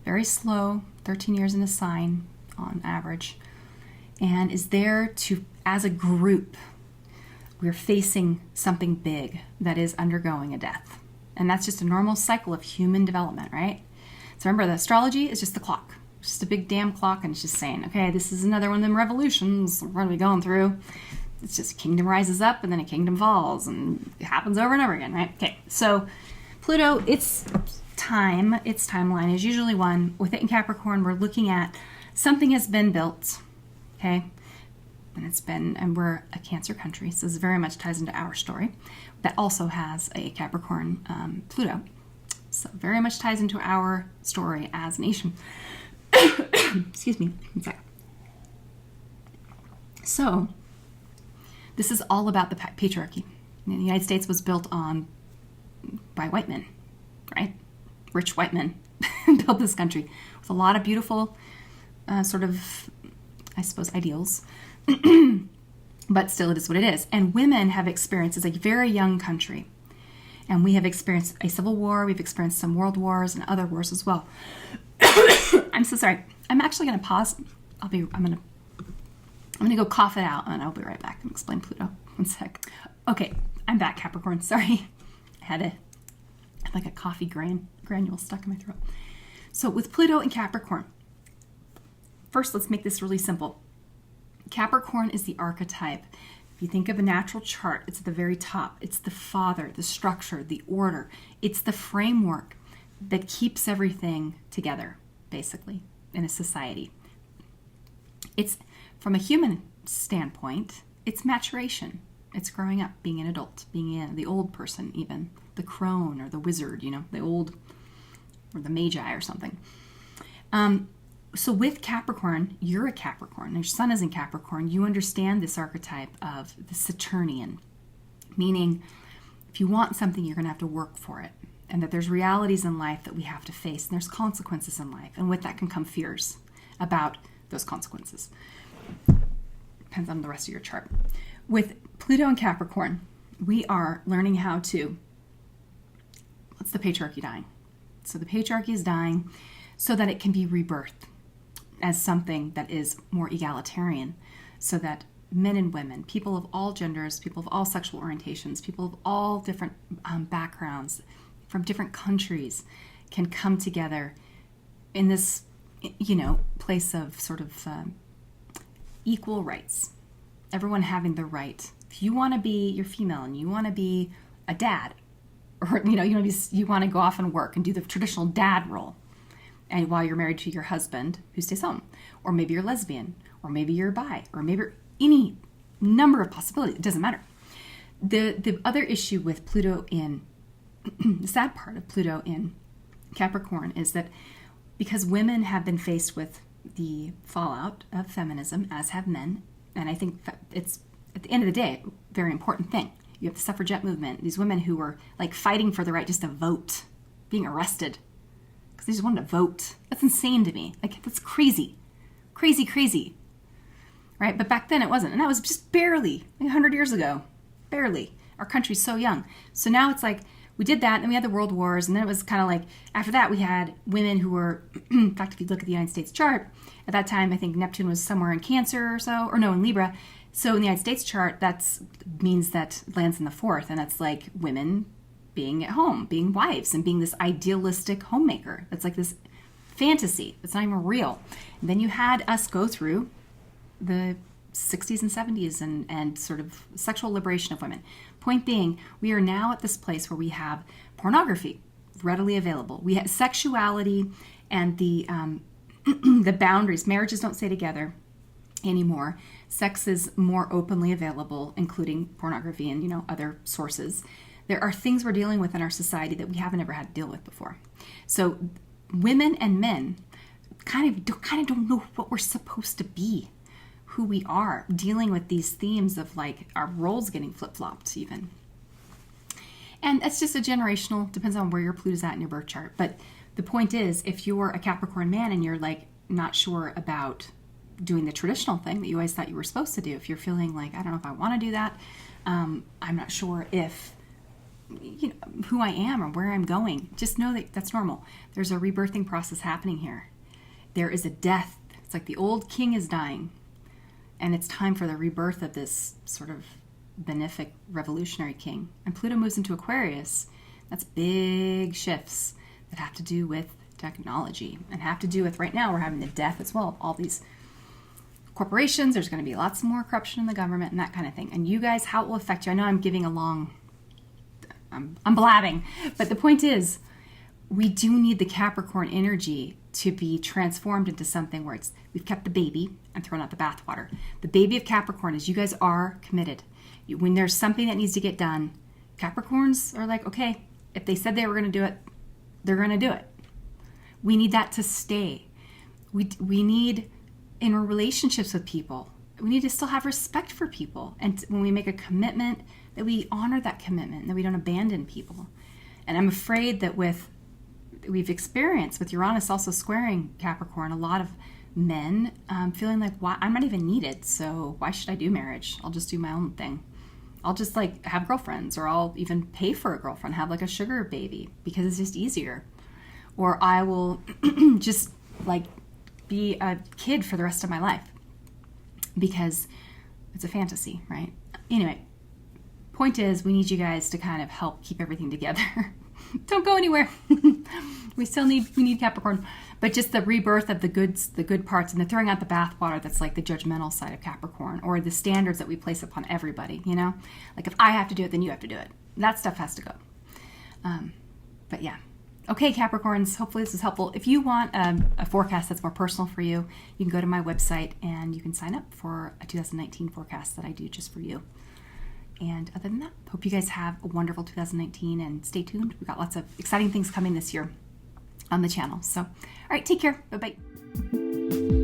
Very slow, 13 years in a sign on average, and is there to, as a group, we're facing something big that is undergoing a death. And that's just a normal cycle of human development, right? So remember, the astrology is just the clock. It's just a big damn clock, and it's just saying, okay, this is another one of them revolutions we're going to be going through. It's just a kingdom rises up, and then a kingdom falls, and it happens over and over again, right? Okay, so Pluto, its timeline is usually one. With it in Capricorn, we're looking at something has been built, okay? And we're a Cancer country, so this very much ties into our story. That also has a Capricorn Pluto. So very much ties into our story as a nation. Excuse me, one sec. So this is all about the patriarchy. The United States was built by white men, right? Rich white men built this country with a lot of beautiful ideals. But still, it is what it is. And women have experienced, it's a very young country. And we have experienced a civil war. We've experienced some world wars and other wars as well. I'm so sorry. I'm actually going to pause. I'm going to go cough it out, and I'll be right back and explain Pluto. One sec. Okay, I'm back, Capricorn. Sorry. I had a coffee granule stuck in my throat. So with Pluto and Capricorn, first, let's make this really simple. Capricorn is the archetype. If you think of a natural chart, it's at the very top. It's the father, the structure, the order. It's the framework that keeps everything together, basically, in a society. It's, from a human standpoint, it's maturation. It's growing up, being an adult, being the old person even, the crone or the wizard, the old, or the magi or something. So with Capricorn, you're a Capricorn. Your sun is in Capricorn. You understand this archetype of the Saturnian, meaning if you want something, you're going to have to work for it, and that there's realities in life that we have to face, and there's consequences in life, and with that can come fears about those consequences. Depends on the rest of your chart. With Pluto and Capricorn, we are learning how to, what's the patriarchy dying? So the patriarchy is dying so that it can be rebirthed as something that is more egalitarian, so that men and women, people of all genders, people of all sexual orientations, people of all different backgrounds, from different countries, can come together in this, place of sort of equal rights. Everyone having the right. If you want to be, you're female and you want to be a dad, or you want to go off and work and do the traditional dad role, and while you're married to your husband who stays home, or maybe you're lesbian, or maybe you're bi, or maybe any number of possibilities. It doesn't matter. The other issue with Pluto in the sad part of Pluto in Capricorn is that because women have been faced with the fallout of feminism, as have men, and I think it's, at the end of the day, a very important thing. You have the suffragette movement, these women who were like fighting for the right just to vote, being arrested because they just wanted to vote. That's insane to me. Like, that's crazy. Crazy. Right? But back then it wasn't. And that was just barely, 100 years ago. Barely. Our country's so young. So now it's like, we did that, and then we had the world wars, and then it was kind of like, after that we had women who were, in fact, if you look at the United States chart, at that time I think Neptune was somewhere in Cancer or so, or no, in Libra. So in the United States chart, that means that it lands in the fourth, and that's like women being at home, being wives, and being this idealistic homemaker. That's like this fantasy. It's not even real. And then you had us go through the 60s and 70s and sort of sexual liberation of women. Point being, we are now at this place where we have pornography readily available. We have sexuality and the the boundaries. Marriages don't stay together anymore. Sex is more openly available, including pornography and other sources. There are things we're dealing with in our society that we haven't ever had to deal with before. So women and men kind of don't know what we're supposed to be, who we are, dealing with these themes of like our roles getting flip-flopped even. And that's just a generational, depends on where your Pluto's at in your birth chart. But the point is, if you're a Capricorn man and you're like not sure about doing the traditional thing that you always thought you were supposed to do, if you're feeling like, I don't know if I want to do that, I'm not sure if who I am or where I'm going, just know that that's normal. There's a rebirthing process happening here. There is a death. It's like the old king is dying, and it's time for the rebirth of this sort of benefic revolutionary king. And Pluto moves into Aquarius. That's big shifts that have to do with technology and have to do with, right now we're having the death as well of all these corporations. There's going to be lots more corruption in the government and that kind of thing. And you guys, how it will affect you. I know I'm giving a long, I'm blabbing, but the point is, we do need the Capricorn energy to be transformed into something where we've kept the baby and thrown out the bathwater. The baby of Capricorn is you guys are committed. When there's something that needs to get done, Capricorns are like, okay, if they said they were going to do it, they're going to do it. We need that to stay. We need, in our relationships with people, we need to still have respect for people. And when we make a commitment, that we honor that commitment, and that we don't abandon people. And I'm afraid that we've experienced with Uranus also squaring Capricorn, a lot of men feeling like, why, I'm not even needed, so why should I do marriage? I'll just do my own thing. I'll just like have girlfriends, or I'll even pay for a girlfriend, have like a sugar baby because it's just easier. Or I will just like be a kid for the rest of my life because it's a fantasy, right? Anyway, point is, we need you guys to kind of help keep everything together. Don't go anywhere. we need Capricorn, but just the rebirth of the good parts, and the throwing out the bathwater that's like the judgmental side of Capricorn, or the standards that we place upon everybody, like if I have to do it, then you have to do it. That stuff has to go. But yeah. Okay, Capricorns, hopefully this is helpful. If you want a forecast that's more personal for you, you can go to my website and you can sign up for a 2019 forecast that I do just for you. And other than that, hope you guys have a wonderful 2019, and stay tuned. We've got lots of exciting things coming this year on the channel. So, all right, take care. Bye-bye.